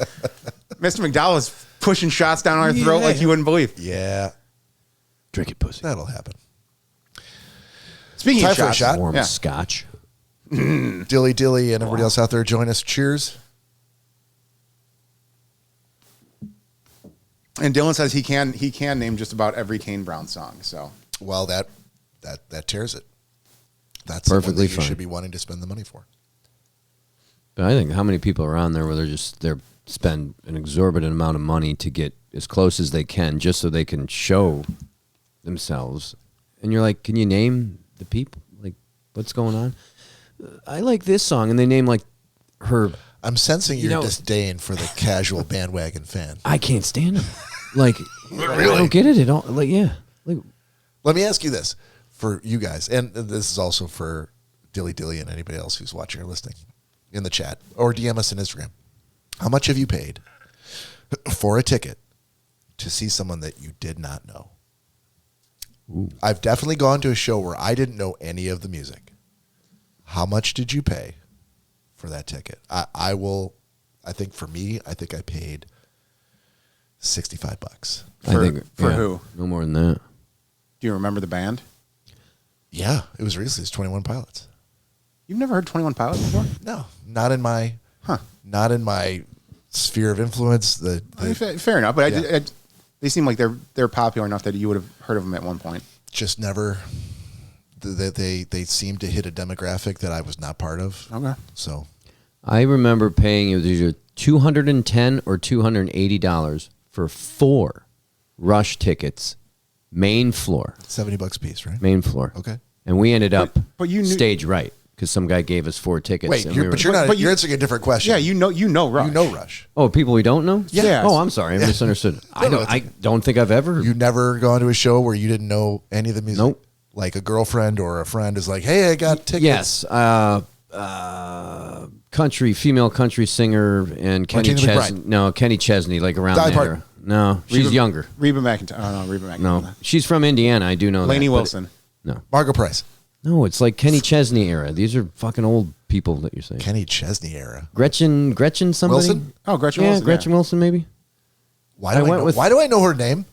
Mr. McDowell was pushing shots down our throat like you wouldn't believe. Yeah, Drink it, pussy. that'll happen. Speaking Time of for a shots, shot. Warm Yeah. scotch. Dilly Dilly and everybody else out there, join us. Cheers. And Dylan says he can name just about every Kane Brown song. So Well, that tears it. That's Perfectly the one that you fine. should be wanting to spend the money for. But I think how many people are on there where they're spend an exorbitant amount of money to get as close as they can just so they can show themselves. And you're like, can you name the people? Like, what's going on? I like this song, and they name like her. I'm sensing your You know- disdain for the casual bandwagon fan. I can't stand them. Like, I Really? don't get it at all. Like, yeah, like Let me ask you this for you guys, and this is also for Dilly Dilly and anybody else who's watching or listening in the chat or DM us on Instagram. How much have you paid for a ticket to see someone that you did not know? Ooh. I've definitely gone to a show where I didn't know any of the music. How much did you pay for that ticket? I think for me, I think I paid $65. For who? No more than that. do you remember the band? Yeah, it was recently. It's 21 Pilots. You've never heard 21 Pilots before? No, not in my sphere of influence. I mean, fair enough, but Yeah. they seem like they're popular enough that you would have heard of them at one point. Just never. They seemed to hit a demographic that I was not part of. Okay. So I remember paying, it was either $210 or $280 for 4 Rush tickets, main floor. $70 a piece, right? Main floor. Okay. And we ended up but you knew- stage right because some guy gave us 4 tickets. Wait, and you're, we were, but you're not. But you- you're answering a different question. Yeah, you know Rush. You know Rush. Oh, people we don't know? Yeah. Oh, I'm sorry. I misunderstood. I don't think I've ever. You never gone to a show where you didn't know any of the music? Nope. Like a girlfriend or a friend is like, hey, I got tickets. Yes. Female country singer and Kenny Martina Chesney. McBride. No, Kenny Chesney, like around Dolly that Parton. era. No, she's younger. Reba McEntire. Oh, no, Reba McEntire. No, she's from Indiana. I do know Lainey that. but Wilson. Margot Price. No, it's like Kenny Chesney era. These are fucking old people that you're saying. Kenny Chesney era. Gretchen somebody? Wilson? Oh, Gretchen Yeah, Wilson. Gretchen Wilson maybe. Why do I I, went know, with- why do I know her name?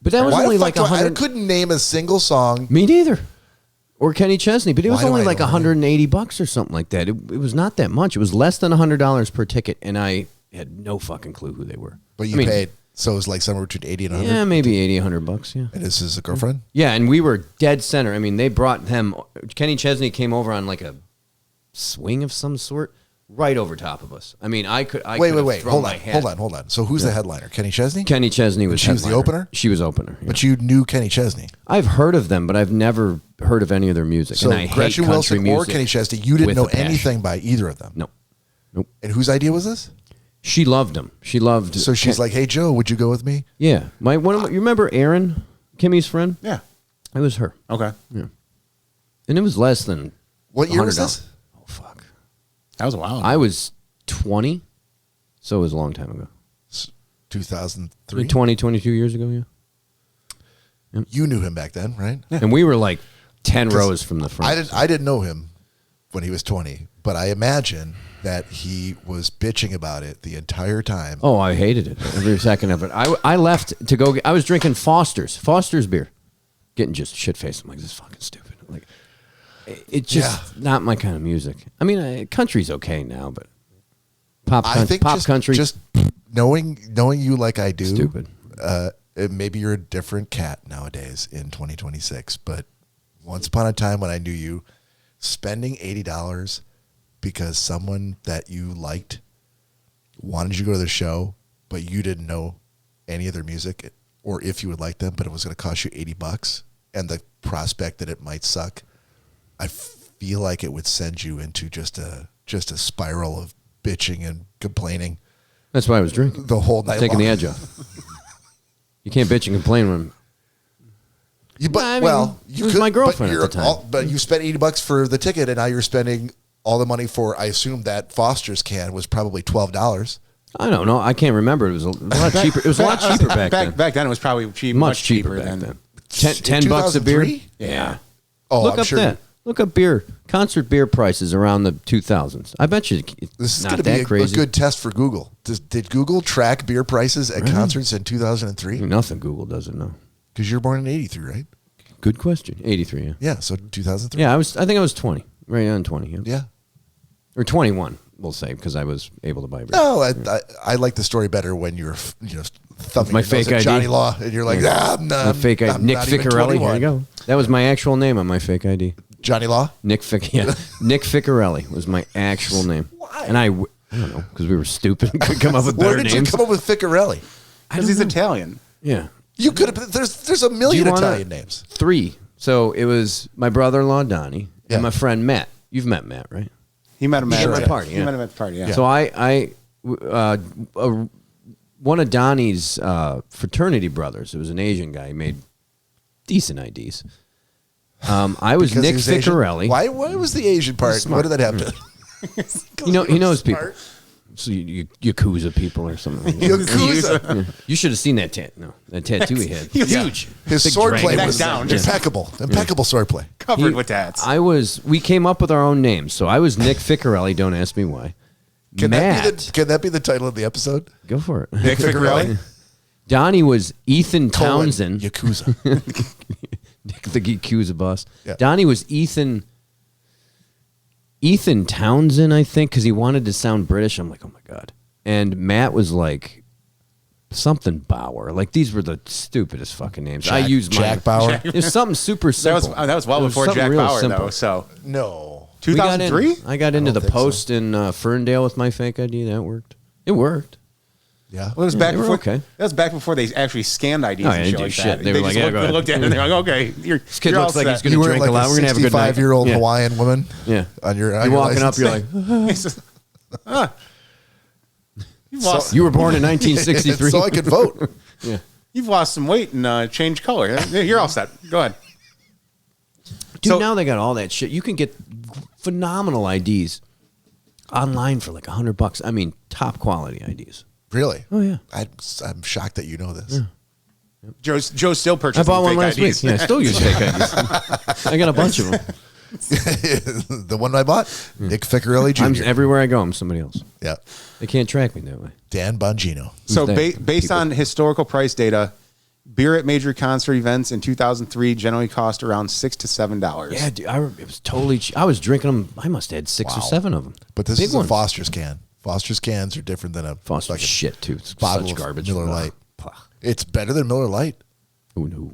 But that was Why only the fuck like do I 100. couldn't name a single song. Me neither. Or Kenny Chesney, but it was Why do only I like know her name? $180 or something like that. It was not that much. It was less than $100 per ticket, and I had no fucking clue who they were. But you paid. So it was like somewhere between 80 and 100. Yeah, maybe $80-$100. Yeah. And this is a girlfriend? Yeah, and we were dead center. I mean, they brought them. Kenny Chesney came over on like a swing of some sort, right over top of us. I mean, I could. Wait. Hold on. So who's the headliner? Kenny Chesney? Kenny Chesney was. She was the headliner. opener? She was opener. Yeah. But you knew Kenny Chesney. I've heard of them, but I've never heard of any of their music. So and I Gretchen hate country Wilson music or Kenny Chesney, you didn't with know a passion. anything by either of them. No. And whose idea was this? She loved them. She loved. So she's like, hey, Joe, would you go with me? yeah. You remember Erin, Kimmy's friend? Yeah. It was her. Okay. Yeah. And it was less than. What year was $100. this? Oh fuck! That was a while. I was 20, so it was a long time ago. 2003. 20, 22 years ago. Yeah. You knew him back then, right? And we were like 10 rows from the front. I didn't know him when he was 20, but I imagine that he was bitching about it the entire time. Oh, I hated it every second of it. I left to go. I was drinking Foster's beer, getting just shit faced. I'm like, this is fucking stupid. Like, it's just not my kind of music. I mean, country's okay now, but pop country, just knowing you like I do, stupid. Maybe you're a different cat nowadays in 2026. But once upon a time when I knew you, spending $80 because someone that you liked wanted you to go to the show, but you didn't know any of their music or if you would like them, but it was going to cost you $80, and the prospect that it might suck, I feel like it would send you into just a spiral of bitching and complaining That's why I was drinking. the whole night Taking long. the edge off. You can't bitch and complain when. You, but, I mean, well, it you was could, my girlfriend but at the time. But you spent $80 for the ticket, and now you're spending all the money for. I assume that Foster's can was probably $12. I don't know. I can't remember. It was a lot cheaper. It was a lot cheaper back then. Back then, it was probably cheap, Much cheaper back than. then. $10 a beer. 2003? Yeah. Oh, Look I'm up sure that. Look up concert beer prices around the 2000s. I bet you it's This is not going to that be a crazy. good test for Google. Did Google track beer prices at concerts in 2003? Nothing Google doesn't know. Because you're born in '83, right? Good question. 83, yeah. Yeah, so 2003. Yeah, I think I was 20. Right on 20, yeah. Yeah. Or 21, we'll say, because I was able to buy beer. No, I like the story better when you're thumping My your nose fake at ID. Johnny Law, and you're like, Yeah. I'm My not. fake ID. I'm Nick not even Ficarelli. Here 21. you go. That was my actual name on my fake ID. Johnny Law. Nick Ficarelli was my actual name. Why? And I don't know, because we were stupid and couldn't come up with Where better did names. you come up with Ficarelli? Because he's Italian. Yeah. You could have. There's a million wanna- Italian names. 3. So it was my brother-in-law, Donnie, Yeah. and my friend, Matt. You've met Matt, right? He met him at Sure. a My party, He yeah. met him at the party. Yeah. So one of Donnie's fraternity brothers, it was an Asian guy, he made decent IDs. I was Because Nick he was Asian? Ficarelli. Why was the Asian part? smart. What did that have to? He knows people. So you Yakuza people or something. Yakuza. Yeah. You should have seen that tattoo he had. Huge. His Big swordplay dragon. was Back down. impeccable swordplay. Covered with tats. We came up with our own names. So I was Nick Ficarelli. Don't ask me why. Can Matt. that be the title of the episode? Go for it. Nick Ficarelli. Donnie was Ethan Colon, Townsend. Yakuza. Nick the Yakuza boss. Yeah. Donnie was Ethan Townsend, I think, because he wanted to sound British. I'm like, oh my God. And Matt was like something Bauer. Like these were the stupidest fucking names. I used Jack Bauer. It's something super simple. That was well It was before something Jack real Bauer, simple. though. So No. We got 2003. I got into the think so. post in Ferndale with my fake ID. That worked. It worked. Yeah. Well, it was back they were before. okay. That was back before they actually scanned IDs Oh, and yeah, shit they do like shit. that. They were like, just yeah, go looked at it and they're like, okay, This kid you're looks all like he's set. going You to were drink like a lot. We're going to have a good night. 65-year-old Yeah. Hawaiian woman. Yeah. On your You're walking up, you're like, It's just, you've lost. you were born in 1963. so I could vote. Yeah. You've lost some weight and changed color. You're all set. Go ahead. Dude, So- now they got all that shit. You can get phenomenal IDs online for like $100. I mean, top quality IDs. Really? Oh, yeah. I'm shocked that you know this. Joe's still I purchasing bought one fake last IDs. week. Yeah, I still use fake IDs. I got a bunch of them. The one I bought, Nick Ficarelli Jr. I'm, everywhere I go, I'm somebody else. Yeah. They can't track me that way. Dan Bongino. So Who's that? based People. on historical price data, beer at major concert events in 2003 generally cost around $6 to $7. Yeah, dude, it was totally cheap. I was drinking them. I must have had 6 or 7 of them. But this Big is ones. a Foster's can. Foster's cans are different than a Foster's fucking shit, too. It's bottle such of garbage. Miller Ugh. Lite. Pah. It's better than Miller Lite. Oh, no.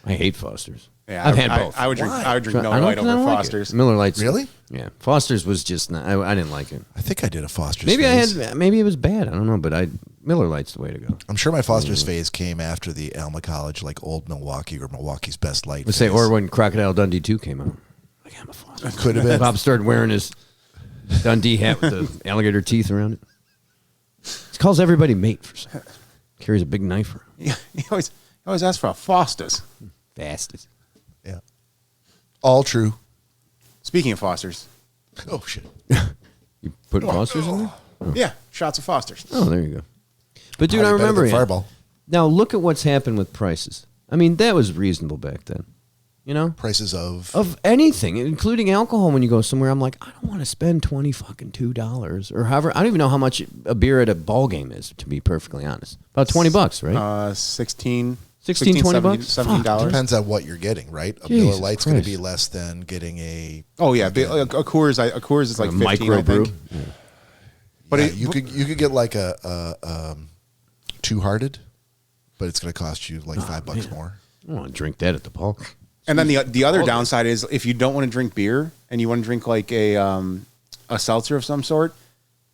I hate Foster's. Yeah, I've had both. I would drink. Why? I would drink I Miller don't- Lite I over don't like it. Foster's. Miller Lite's Really? Yeah, Foster's was just not. I didn't like it. I think I did a Foster's Maybe phase. maybe it was bad. I don't know, but Miller Lite's the way to go. I'm sure my Foster's phase came after the Alma College, like old Milwaukee or Milwaukee's Best Light. Let's say, phase. or when Crocodile Dundee 2 came out. Like, I'm a Foster. Could have been. Bob started wearing his Dundee hat with the alligator teeth around it. He calls everybody mate for some. Carries a big knife around. Yeah, he always asks for a Foster's. Fastest. Yeah. All true. Speaking of Foster's, Oh, shit. You put Foster's in there? yeah, shots of Foster's. Oh, there you go. But dude, Probably I better remember than it. Fireball. Now look at what's happened with prices. I mean, that was reasonable back then. You know? Prices of. Of anything, including alcohol. When you go somewhere, I'm like, I don't want to spend $2 or however. I don't even know how much a beer at a ball game is, to be perfectly honest. About $20, right? 16, 16, 20 bucks? $17. Depends on what you're getting, right? A Jesus Miller Lite's going to Christ. be less than getting a. Oh yeah, a Coors is like A 15, I microbrew. think. Yeah. But Yeah, it- you could get like a Two Hearted, but it's going to cost you like $5 more. I don't want to drink that at the ball. And then the other downside is if you don't want to drink beer and you want to drink like a seltzer of some sort,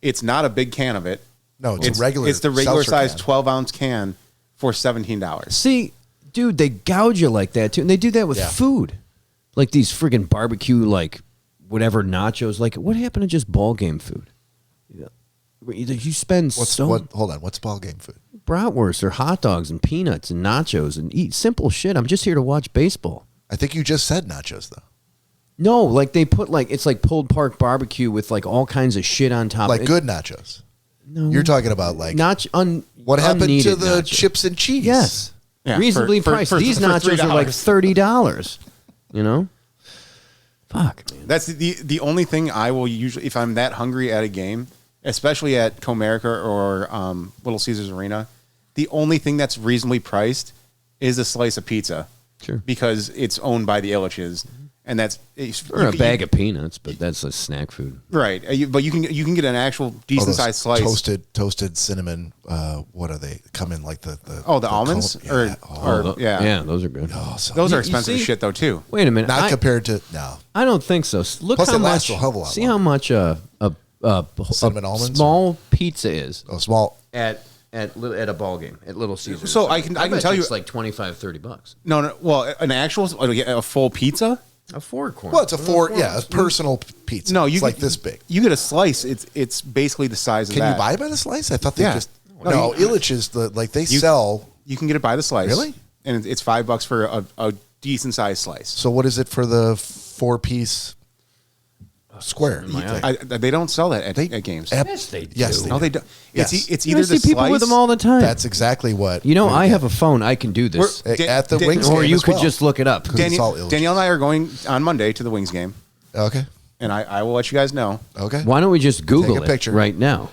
it's not a big can of it. No, it's a regular. It's the regular seltzer size can. 12-ounce can for $17. See, dude, they gouge you like that too, and they do that with Yeah. food, like these friggin' barbecue, like whatever nachos. Like, what happened to just ball game food? You spend Hold on. What's ball game food? bratwurst or hot dogs and peanuts and nachos and eat simple shit. I'm just here to watch baseball. I think you just said nachos though. No, like they put it's like pulled pork barbecue with like all kinds of shit on top. Like good nachos. No, You're talking about like what happened to unneeded the nachos. chips and cheese? Yes, Yeah, reasonably for- priced. for- These for nachos are like $3. $30. You know, fuck, man. That's the only thing I will usually, if I'm that hungry at a game, especially at Comerica or Little Caesars Arena, the only thing that's reasonably priced is a slice of pizza. Sure. Because it's owned by the Illiches. And that's Or a bag of peanuts, but that's a snack food. right. But you can get an actual decent those sized slice. toasted cinnamon. What are they? Come in like the almonds cone- Yeah, those are good. Oh, so Those are You expensive as see? shit though too. Wait a minute, not I, compared to no. I don't think so. Look Plus how it lasts much. a hell of a lot See longer. how much Cinnamon a almonds? small pizza is Oh, small. at a ball game at Little Caesars. So I can bet tell you- it's like $25-$30. No. Well, an actual a full pizza. A 4-corner. Well, it's a personal pizza. No, it's like this big. You get a slice. It's basically the size of Can that. you buy it by the slice? I thought they Yeah. just No, Illich is they sell. You can get it by the slice. Really? And it's $5 for a decent sized slice. So what is it for the 4-piece square? my thing? eye. They don't sell that at games. Yes, they do. Yes, they No, do. they don't. Yes. It's I either see the people slice with them all the time. That's exactly what. You know, I have a phone. I can do this. We're- at the Dan- Wings Or game you as could well. just look it up. it's all Illich. Danielle and I are going on Monday to the Wings game, Okay. and I will let you guys know. Okay. Why don't we just Google Take a picture. it right now?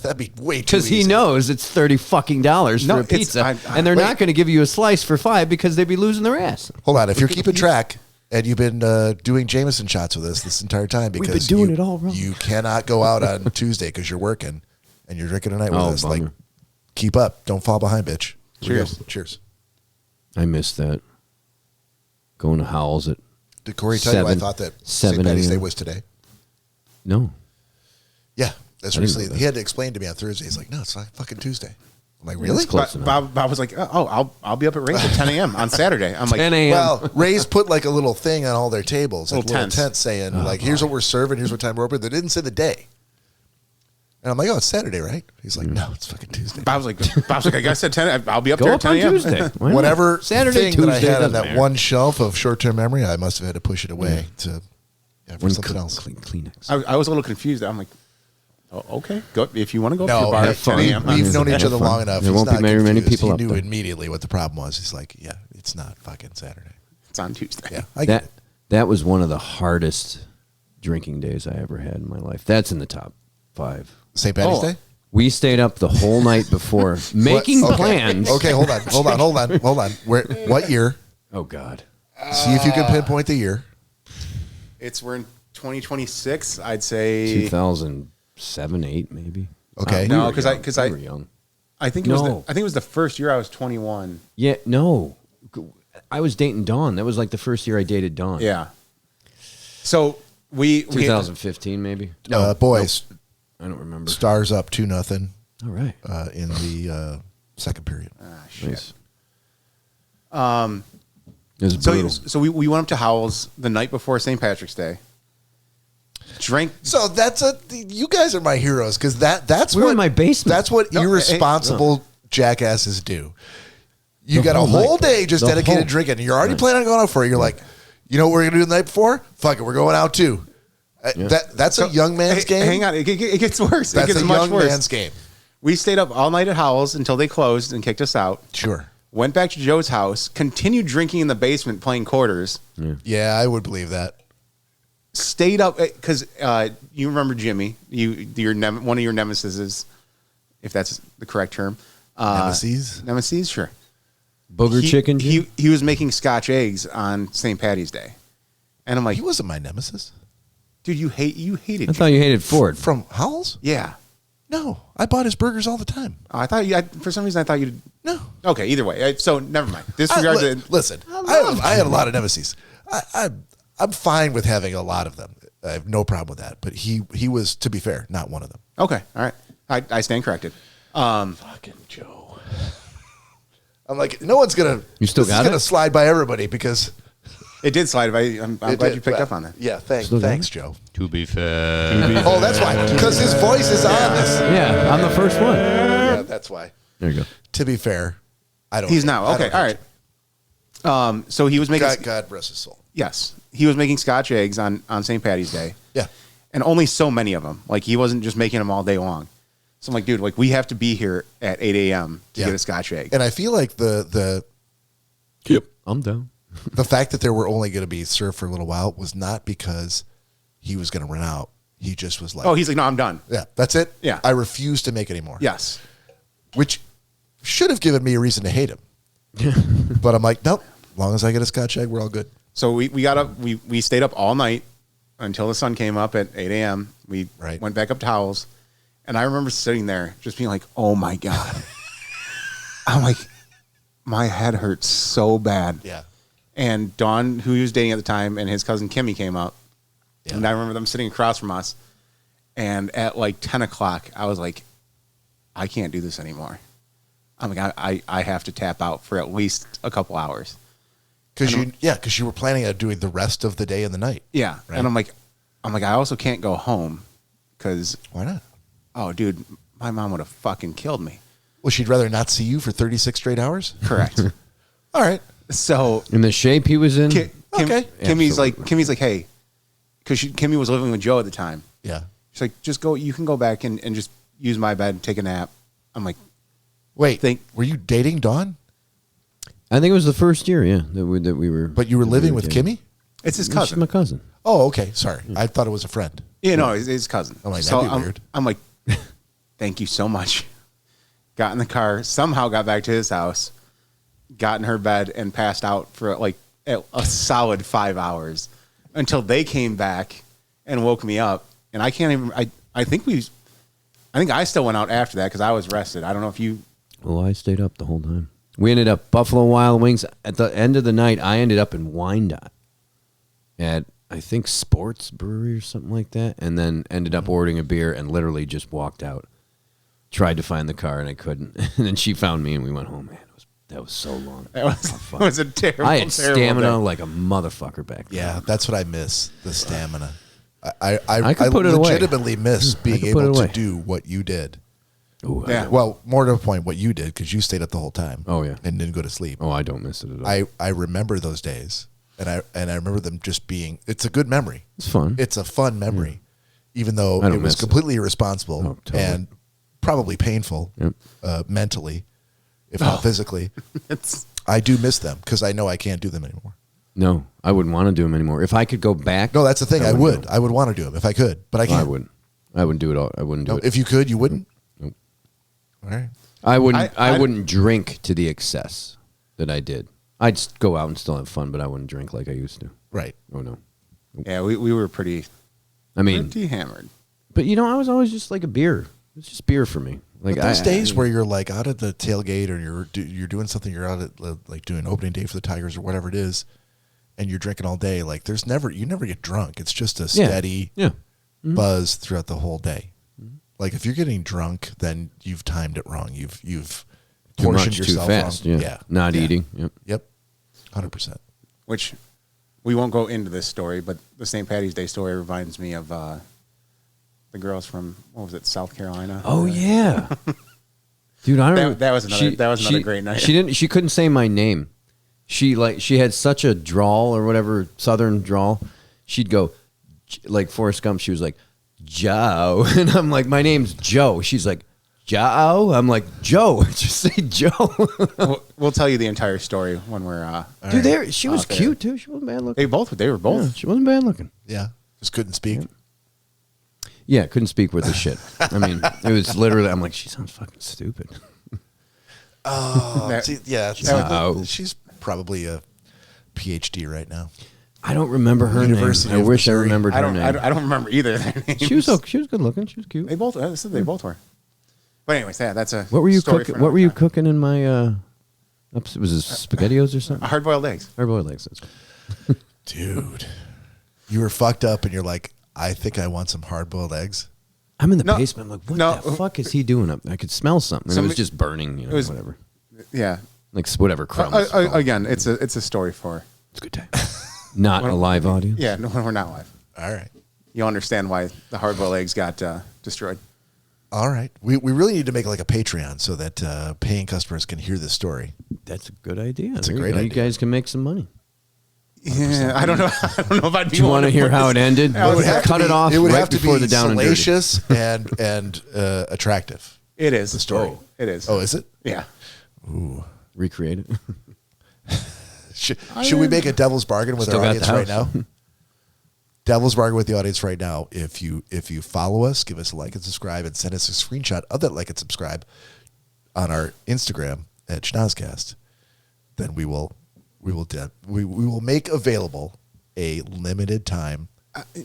That'd be way too Because he easy. knows it's $30 No, for a it's- pizza, I- and they're wait. not going to give you a slice for $5 because they'd be losing their ass. Hold on. If you're keeping track and you've been doing Jameson shots with us this entire time because been doing you, it all wrong. you cannot go out on Tuesday because you're working and you're drinking tonight with Oh, us. Like, bummer. keep up. Don't fall behind, bitch. Here we go. Cheers. Cheers. I missed that. Going to Howell's at Did Cory tell you I 7 thought that 7 St. Patty's Day a.m. was today? no. Yeah. That's recently. He had to explain to me on Thursday. He's like, no, it's like fucking Tuesday. I'm like, really? That's close enough. Bob was like, I'll be up at Ray's at 10 a.m. on Saturday. I'm like, 10 a.m. Well, Ray's put like a little thing on all their tables, like a little tents. tent saying, like, here's what we're serving, here's what time we're open. They didn't say the day. And I'm like, oh, it's Saturday, right? He's like, no, it's fucking Tuesday. Bob's like, I guess at 10. I'll be up Go there up at 10 on a.m. Tuesday. Why not? Whatever Saturday, thing that I Tuesday, had on doesn't that matter. one shelf of short-term memory, I must have had to push it away to for One something else. Kleenex. I was a little confused. I'm like, oh, okay, go if you want to go up to No, the bar have at 10 fun. a.m. We've known each Have other fun. long enough. There He's won't be not very many confused. people He up knew there. immediately what the problem was. He's like, yeah, it's not fucking Saturday. It's on Tuesday. Yeah, I get it. That was one of the hardest drinking days I ever had in my life. That's in the top 5. St. Patty's Oh. Day? We stayed up the whole night before making What? Okay. plans. Okay, hold on. What year? Oh God. See if you can pinpoint the year. We're in 2026. I'd say 2007, 8 maybe. Okay. No, We were 'cause young. I- 'cause We I- were young. I think it was No. the first year I was 21. Yeah, no. I was dating Dawn. That was like the first year I dated Dawn. Yeah. So we 2015 maybe. Boys, I don't remember. Stars up 2-0 All right. in the second period. shit. Nice. It was So brutal. so we went up to Howell's the night before St. Patrick's Day. Drank. So you guys are my heroes because that's We were what in my basement. That's what No, irresponsible jackasses do. You The got a whole whole night, day just the dedicated whole- to drinking. And you're already Right. planning on going out for it. You're like, you know what we're gonna do the night before? Fuck it, we're going out too. That's a young man's game. Hang on, it gets worse. That's it gets a much young worse. man's game. We stayed up all night at Howell's until they closed and kicked us out. Sure. Went back to Joe's house, continued drinking in the basement, playing quarters. Yeah, I would believe that. Stayed up because you remember Jimmy, one of your nemesises, if that's the correct term. Nemesis, sure. Booger chicken. Jim? He was making Scotch eggs on St. Patty's Day, and I'm like, He wasn't my nemesis. dude, you hated. I thought you hated Ford. From Howell's? Yeah. No, I bought his burgers all the time. I thought for some reason I thought you. No. Okay, either way. So never mind. Disregard the. Listen, I had a lot of nemesis. I'm fine with having a lot of them. I have no problem with that. But he was, to be fair, not one of them. Okay, all right. I stand corrected. Fucking Joe. I'm like, no one's gonna. You still this got is gonna it? slide by everybody because It did slide. I'm glad you picked up on that. Yeah, Still got thanks, it? Joe. To be fair. Oh, that's why. Because his voice is on this. Yeah, I'm the first one. Yeah, that's why. There you go. To be fair, I don't. He's hate- now I okay. don't All hate right. So he was you. making. God rest his soul. Yes, he was making Scotch eggs on St. Patty's Day. Yeah. And only so many of them. Like he wasn't just making them all day long. So I'm like, dude, like we have to be here at 8 a.m. to Yeah. get a Scotch egg. And I feel like the Yep. I'm down. fact that they were only going to be served for a little while was not because he was going to run out. He just was like, Oh, he's like, no, I'm done. yeah, that's it. Yeah. I refuse to make any more. Yes. Which should have given me a reason to hate him. But I'm like, nope. As long as I get a Scotch egg, we're all good. So we got up. We stayed up all night until the sun came up at 8 a.m. We Right. went back up to Howell's, and I remember sitting there just being like, "Oh my god!" I'm like, my head hurts so bad. Yeah. And Dawn, who he was dating at the time, and his cousin Kimmy came up, Yeah. and I remember them sitting across from us. And at like 10 o'clock, I was like, I can't do this anymore. I'm like, I have to tap out for at least a couple hours. Because you were planning on doing the rest of the day and the night. Yeah. Right. And I'm like, I also can't go home because, Why not? oh, dude, my mom would have fucking killed me. Well, she'd rather not see you for 36 straight hours? Correct. All right. So In the shape he was in. Okay. Kimmy's like, hey, because Kimmy was living with Joe at the time. Yeah. She's like, just go, you can go back and just use my bed and take a nap. I'm like, Wait, Think- were you dating Dawn? I think it was the first year, yeah, that we were. But you were living with dating. Kimmy? it's his She's cousin. my cousin. Oh, okay. Sorry. I thought it was a friend. Yeah, no, it's his cousin. I'm like, so that'd be weird. I'm like, thank you so much. Got in the car, somehow got back to his house, got in her bed, and passed out for like a solid 5 hours until they came back and woke me up. And I can't even. I think I still went out after that because I was rested. I don't know if you. Well, I stayed up the whole time. We ended up Buffalo Wild Wings. At the end of the night, I ended up in Wyandotte at I think Sports Brewery or something like that, and then ended up ordering a beer and literally just walked out. Tried to find the car and I couldn't, and then she found me and we went home. Man, that was so long. That was a terrible. I had terrible stamina day. like a motherfucker back then. Yeah, that's what I miss, the stamina. I could put it away. legitimately miss being could put it able to away. do what you did. Ooh, Yeah. Well, more to the point, what you did, because you stayed up the whole time. Oh, yeah. And didn't go to sleep. Oh, I don't miss it at all. I remember those days, and I remember them just being. It's a good memory. It's fun. It's a fun memory, even though I don't it was miss it. completely irresponsible Oh, totally. and probably painful mentally, if not physically. It's I do miss them because I know I can't do them anymore. No, I wouldn't want to do them anymore. If I could go back. No, that's the thing. I wouldn't would. do 'em. I would want to do them if I could, but I can't. I wouldn't. I wouldn't do it all. I wouldn't do No, it. if you could, you wouldn't. Nope. All right. I wouldn't. I I- wouldn't drink to the excess that I did. I'd go out and still have fun, but I wouldn't drink like I used to. Right. Oh no. yeah. We were pretty I mean, hammered. but I was always just like a beer. It's just beer for me. Like But those days where you're like out at the tailgate or you're doing something, you're out at like doing opening day for the Tigers or whatever it is, and you're drinking all day. Like you never get drunk. It's just a steady buzz throughout the whole day. Like if you're getting drunk, then you've timed it wrong. You've too portioned much too yourself fast. wrong. Yeah. Not eating. Yep. Yep. 100%. Which we won't go into this story, but the St. Patty's Day story reminds me of the girls from what was it, South Carolina? Oh yeah. Dude, I don't. That was another great night. She couldn't say my name. She had such a drawl or whatever, Southern drawl. She'd go like Forrest Gump. She was like, Joe, and I'm like, my name's Joe. She's like, Joe. I'm like, Joe. Just say Joe. We'll tell you the entire story when we're. Dude, she was out there. cute too. She wasn't bad looking. They were both. Yeah, she wasn't bad looking. Yeah. Just couldn't speak. Yeah, couldn't speak worth a shit. I mean, it was literally. I'm like, she sounds fucking stupid. Oh, That- see, yeah. Wow. She's probably a PhD right now. I don't remember her University name. I of wish I Missouri. remembered I her don't. name. I don't remember either of their names. She was good looking. She was cute. They both. I said they both were. But anyways, yeah, that's a. What were you story cooking? for What were you another time. cooking in my? Was it SpaghettiOs or something? Hard-boiled eggs. Hard-boiled eggs. That's Dude, you were fucked up and you're like, I think I want some hard-boiled eggs. I'm in the No, basement. I'm like, what no. the fuck is he doing up? I could smell something. And it was Somebody- just burning. it was- whatever. Yeah. Like whatever crumbs. Again, it's a story for. It's a good time. Not a live audience. Yeah, no, we're not live. All right. You'll understand why the hard-boiled eggs got destroyed. All right. We really need to make like a Patreon so that paying customers can hear this story. That's a good idea. That's a There you great go. idea. You guys can make some money. Yeah, I don't know. I don't know if I'd be. Do you want to willing hear put how this- it ended? It would have Cut it off It would right have to before be the down and dirty. salacious and attractive. It is The story. It is. Oh, is it? Yeah. Ooh. Recreate it. Should we make a devil's bargain with Still our got the audience right house. now? Devil's bargain with the audience right now. If you follow us, give us a like and subscribe, and send us a screenshot of that like and subscribe on our Instagram at Schnozcast, then we will make available a limited time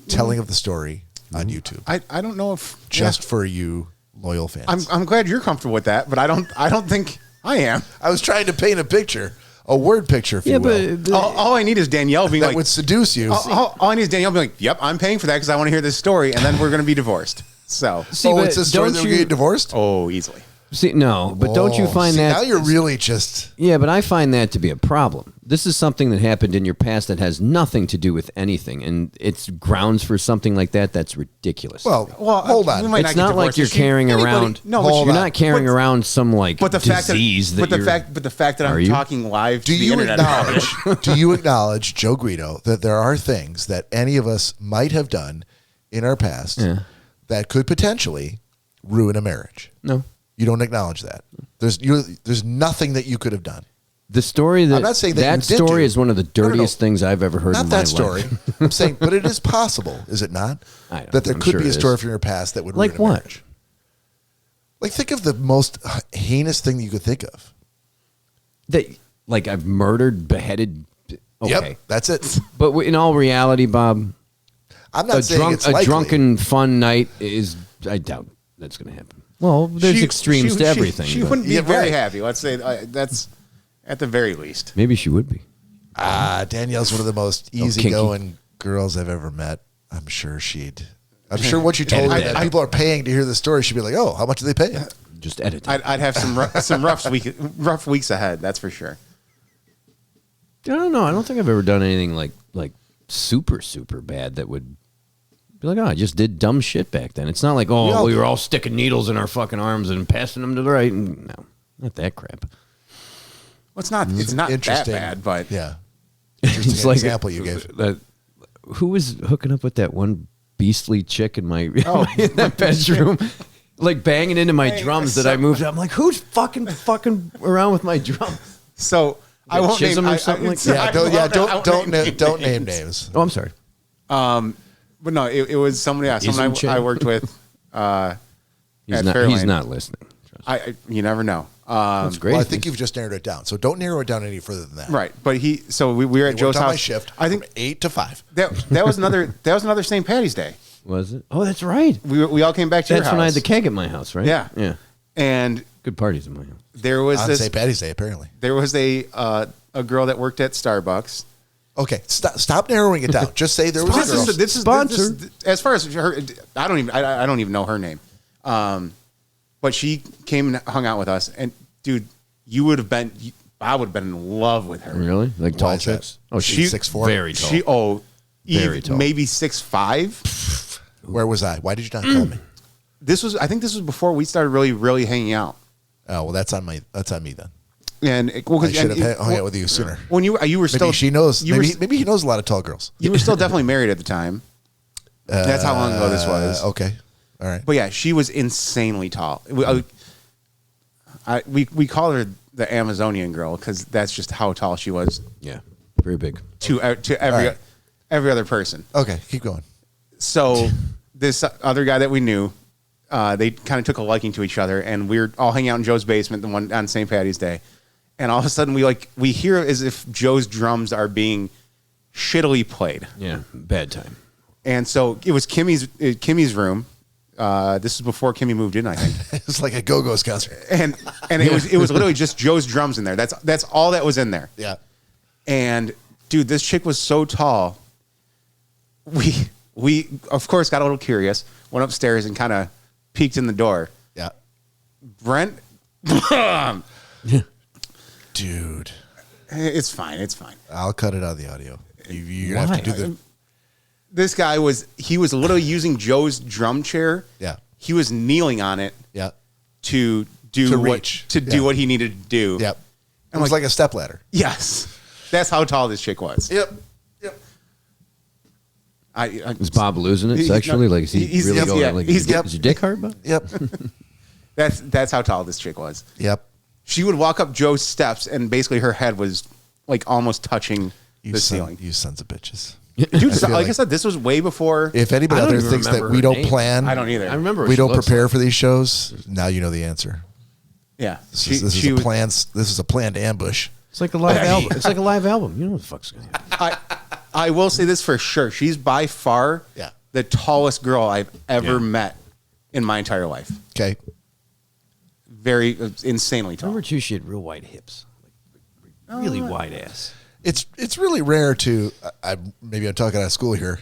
telling of the story on YouTube, I don't know if just for you loyal fans. I'm glad you're comfortable with that, but I don't think I am. I was trying to paint a picture, a word picture, if you will, All I need is Danielle being that like, would seduce you. all I need is Danielle being like, "Yep, I'm paying for that because I want to hear this story," and then we're going to be divorced. So, See, oh, but it's a story don't that we're you- getting divorced? oh, easily. See, no, but don't you Oh, find see, that now you're really just Yeah, but I find that to be a problem. This is something that happened in your past that has nothing to do with anything, and it's grounds for something like that. That's ridiculous. well. Hold we on. might it's not get not like divorced. you're She- carrying anybody- around. No, but Hold you're on. not carrying around some like But the fact disease that, that you're. but the fact that Are I'm you? talking live Do to the you internet about it. acknowledge? Do you acknowledge, Joe Guido, that there are things that any of us might have done in our past Yeah. that could potentially ruin a marriage? No, You don't acknowledge that. There's nothing that you could have done. the story that I'm not saying that you did story do. is one of the No, no, no. dirtiest things I've ever heard. Not in my that story. life. I'm saying, but it is possible, is it not? I know. That there I'm could sure be a it story is. from your past that would Like ruin a what? marriage. Like think of the most heinous thing you could think of. That like I've murdered, beheaded. Okay, Yep, that's it. but in all reality, Bob, I'm not saying it's a likely. drunken fun night is. I doubt that's going to happen. Well, there's extremes to everything. She but wouldn't be Yeah, very right. happy. Let's say that's at the very least. maybe she would be. Danielle's one of the most kinky. easygoing girls I've ever met, I'm sure what you told her that people are paying to hear the story, she'd be like, oh, how much do they pay? Just edit. I'd have some rough weeks ahead. That's for sure. I don't know. I don't think I've ever done anything like super bad that would be like, oh, I just did dumb shit back then. It's not like, oh, we were all sticking needles in our fucking arms and passing them to the right. And no, not that crap. Well, it's not that bad, but yeah, interesting like example you gave. Who was hooking up with that one beastly chick in my in that bedroom, like banging into my drums that I moved. I'm like, who's fucking around with my drums? So I won't name or something like that. Don't name names. Oh, I'm sorry. But no, it was somebody else. Someone I worked with. He's not listening. You never know. That's great. Well, I think you've just narrowed it down. So don't narrow it down any further than that. Right, but we were at Joe's house. My shift. I think 8 to 5. That was another St. Patty's Day. Was it? Oh, that's right. We all came back to your house. That's when I had the keg at my house, right? Yeah. And good parties at my house. There was on St. Patty's Day, apparently. There was a girl that worked at Starbucks. Okay, stop narrowing it down. Just say there was a girl. This is as far as her. I don't even know her name. But she came and hung out with us, and dude, I would have been in love with her. Really? Like tall chicks? Oh, she's 6'4". Very tall. Very tall. Maybe 6'5". Where was I? Why did you not call me? I think this was before we started really hanging out. Oh well, that's on me then. And I should have hung out with you sooner. When you were still, maybe she knows. Maybe he knows a lot of tall girls. You were still definitely married at the time. That's how long ago this was. Okay, all right. But yeah, she was insanely tall. We call her the Amazonian girl because that's just how tall she was. Yeah, very big to every other person. Okay, keep going. So this other guy that we knew, they kind of took a liking to each other, and we were all hanging out in Joe's basement the one on St. Patty's Day, and all of a sudden we hear as if Joe's drums are being shittily played. Yeah, bad time. And so it was Kimmy's room. This was before Kimmy moved in, I think. It was like a Go-Go's concert, and it was literally just Joe's drums in there. That's all that was in there. Yeah. And dude, this chick was so tall. We of course got a little curious, went upstairs and kind of peeked in the door. Yeah. Brent, dude, it's fine. I'll cut it out of the audio. You have to do the. This guy was literally using Joe's drum chair. Yeah. He was kneeling on it. Yeah. To do what he needed to do. Yep. It was like a stepladder. Yes. That's how tall this chick was. Yep. Is Bob losing it sexually? Like, is he really going? Like, is your dick hard, Bob? Yep. That's how tall this chick was. Yep. She would walk up Joe's steps, and basically her head was like almost touching the ceiling. You sons of bitches. Dude, like I said, this was way before. If anybody out there thinks that we don't plan, I don't either. I remember we don't prepare for these shows. Now you know the answer. Yeah, this is a planned ambush. It's like a live album. It's like a live album. You know what the fuck's going to happen. I will say this for sure. She's by far the tallest girl I've ever met in my entire life. Okay. Very insanely tall. Number two, she had real wide hips, like really wide ass. It's really rare to. Maybe I'm talking out of school here.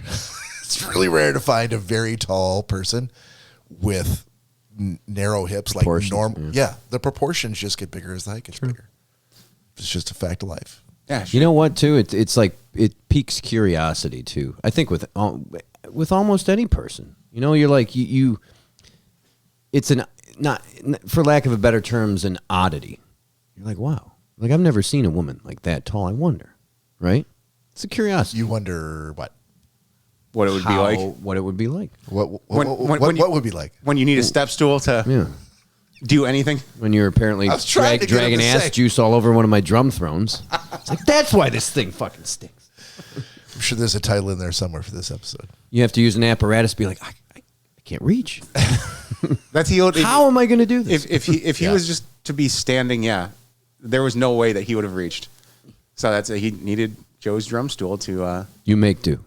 It's really rare to find a very tall person with narrow hips, like normal. Yeah, the proportions just get bigger as the height gets bigger. It's just a fact of life. Yeah, sure. You know what? Too, it's like it piques curiosity too. I think with almost any person, you know, you're like you. It's not for lack of a better terms, an oddity. You're like, wow, like I've never seen a woman like that tall. I wonder. Right? It's a curiosity. You wonder what it would be like. What it would be like. What would be like when you need a step stool to do anything. When you're apparently dragging ass juice all over one of my drum thrones. It's like that's why this thing fucking stinks. I'm sure there's a title in there somewhere for this episode. You have to use an apparatus to be like, I can't reach. That's the old. How am I going to do this? If he was just to be standing, there was no way that he would have reached. So he needed Joe's drum stool to. You make do.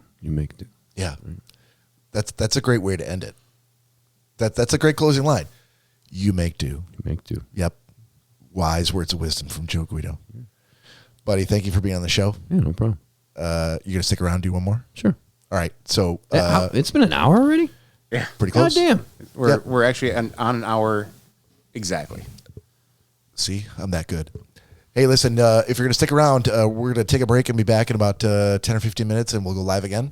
Yeah, that's a great way to end it. That's a great closing line. You make do. Yep. Wise words of wisdom from Joe Guido. Yeah. Buddy, thank you for being on the show. Yeah, no problem. You gonna stick around and do one more? Sure. All right. So It's been an hour already? Yeah. pretty God close. damn. We're actually on an hour exactly. See, I'm that good. Hey, listen, if you're going to stick around, we're going to take a break and be back in about 10 or 15 minutes, and we'll go live again.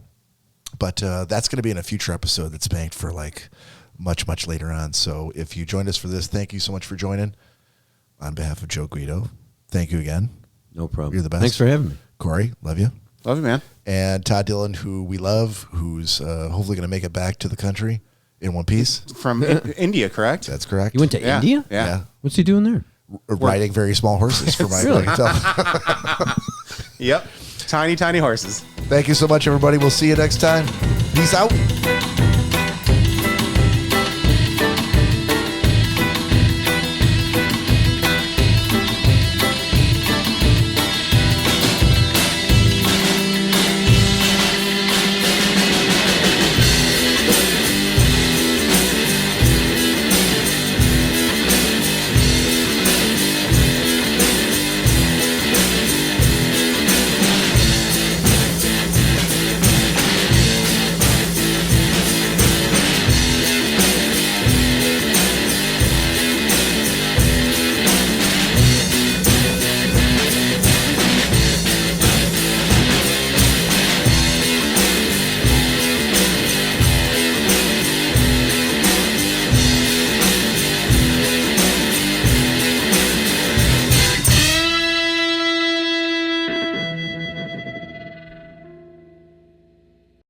But that's going to be in a future episode that's banked for like much, much later on. So if you joined us for this, thank you so much for joining. On behalf of Joe Guido, thank you again. No problem. You're the best. Thanks for having me. Cory, love you. Love you, man. And Todd Dillon, who we love, who's hopefully going to make it back to the country in one piece. From India, correct? That's correct. You went to Yeah. India? Yeah. What's he doing there? Riding very small horses for my Really? clientele. Yep. Tiny, tiny horses. Thank you so much, everybody. We'll see you next time. Peace out.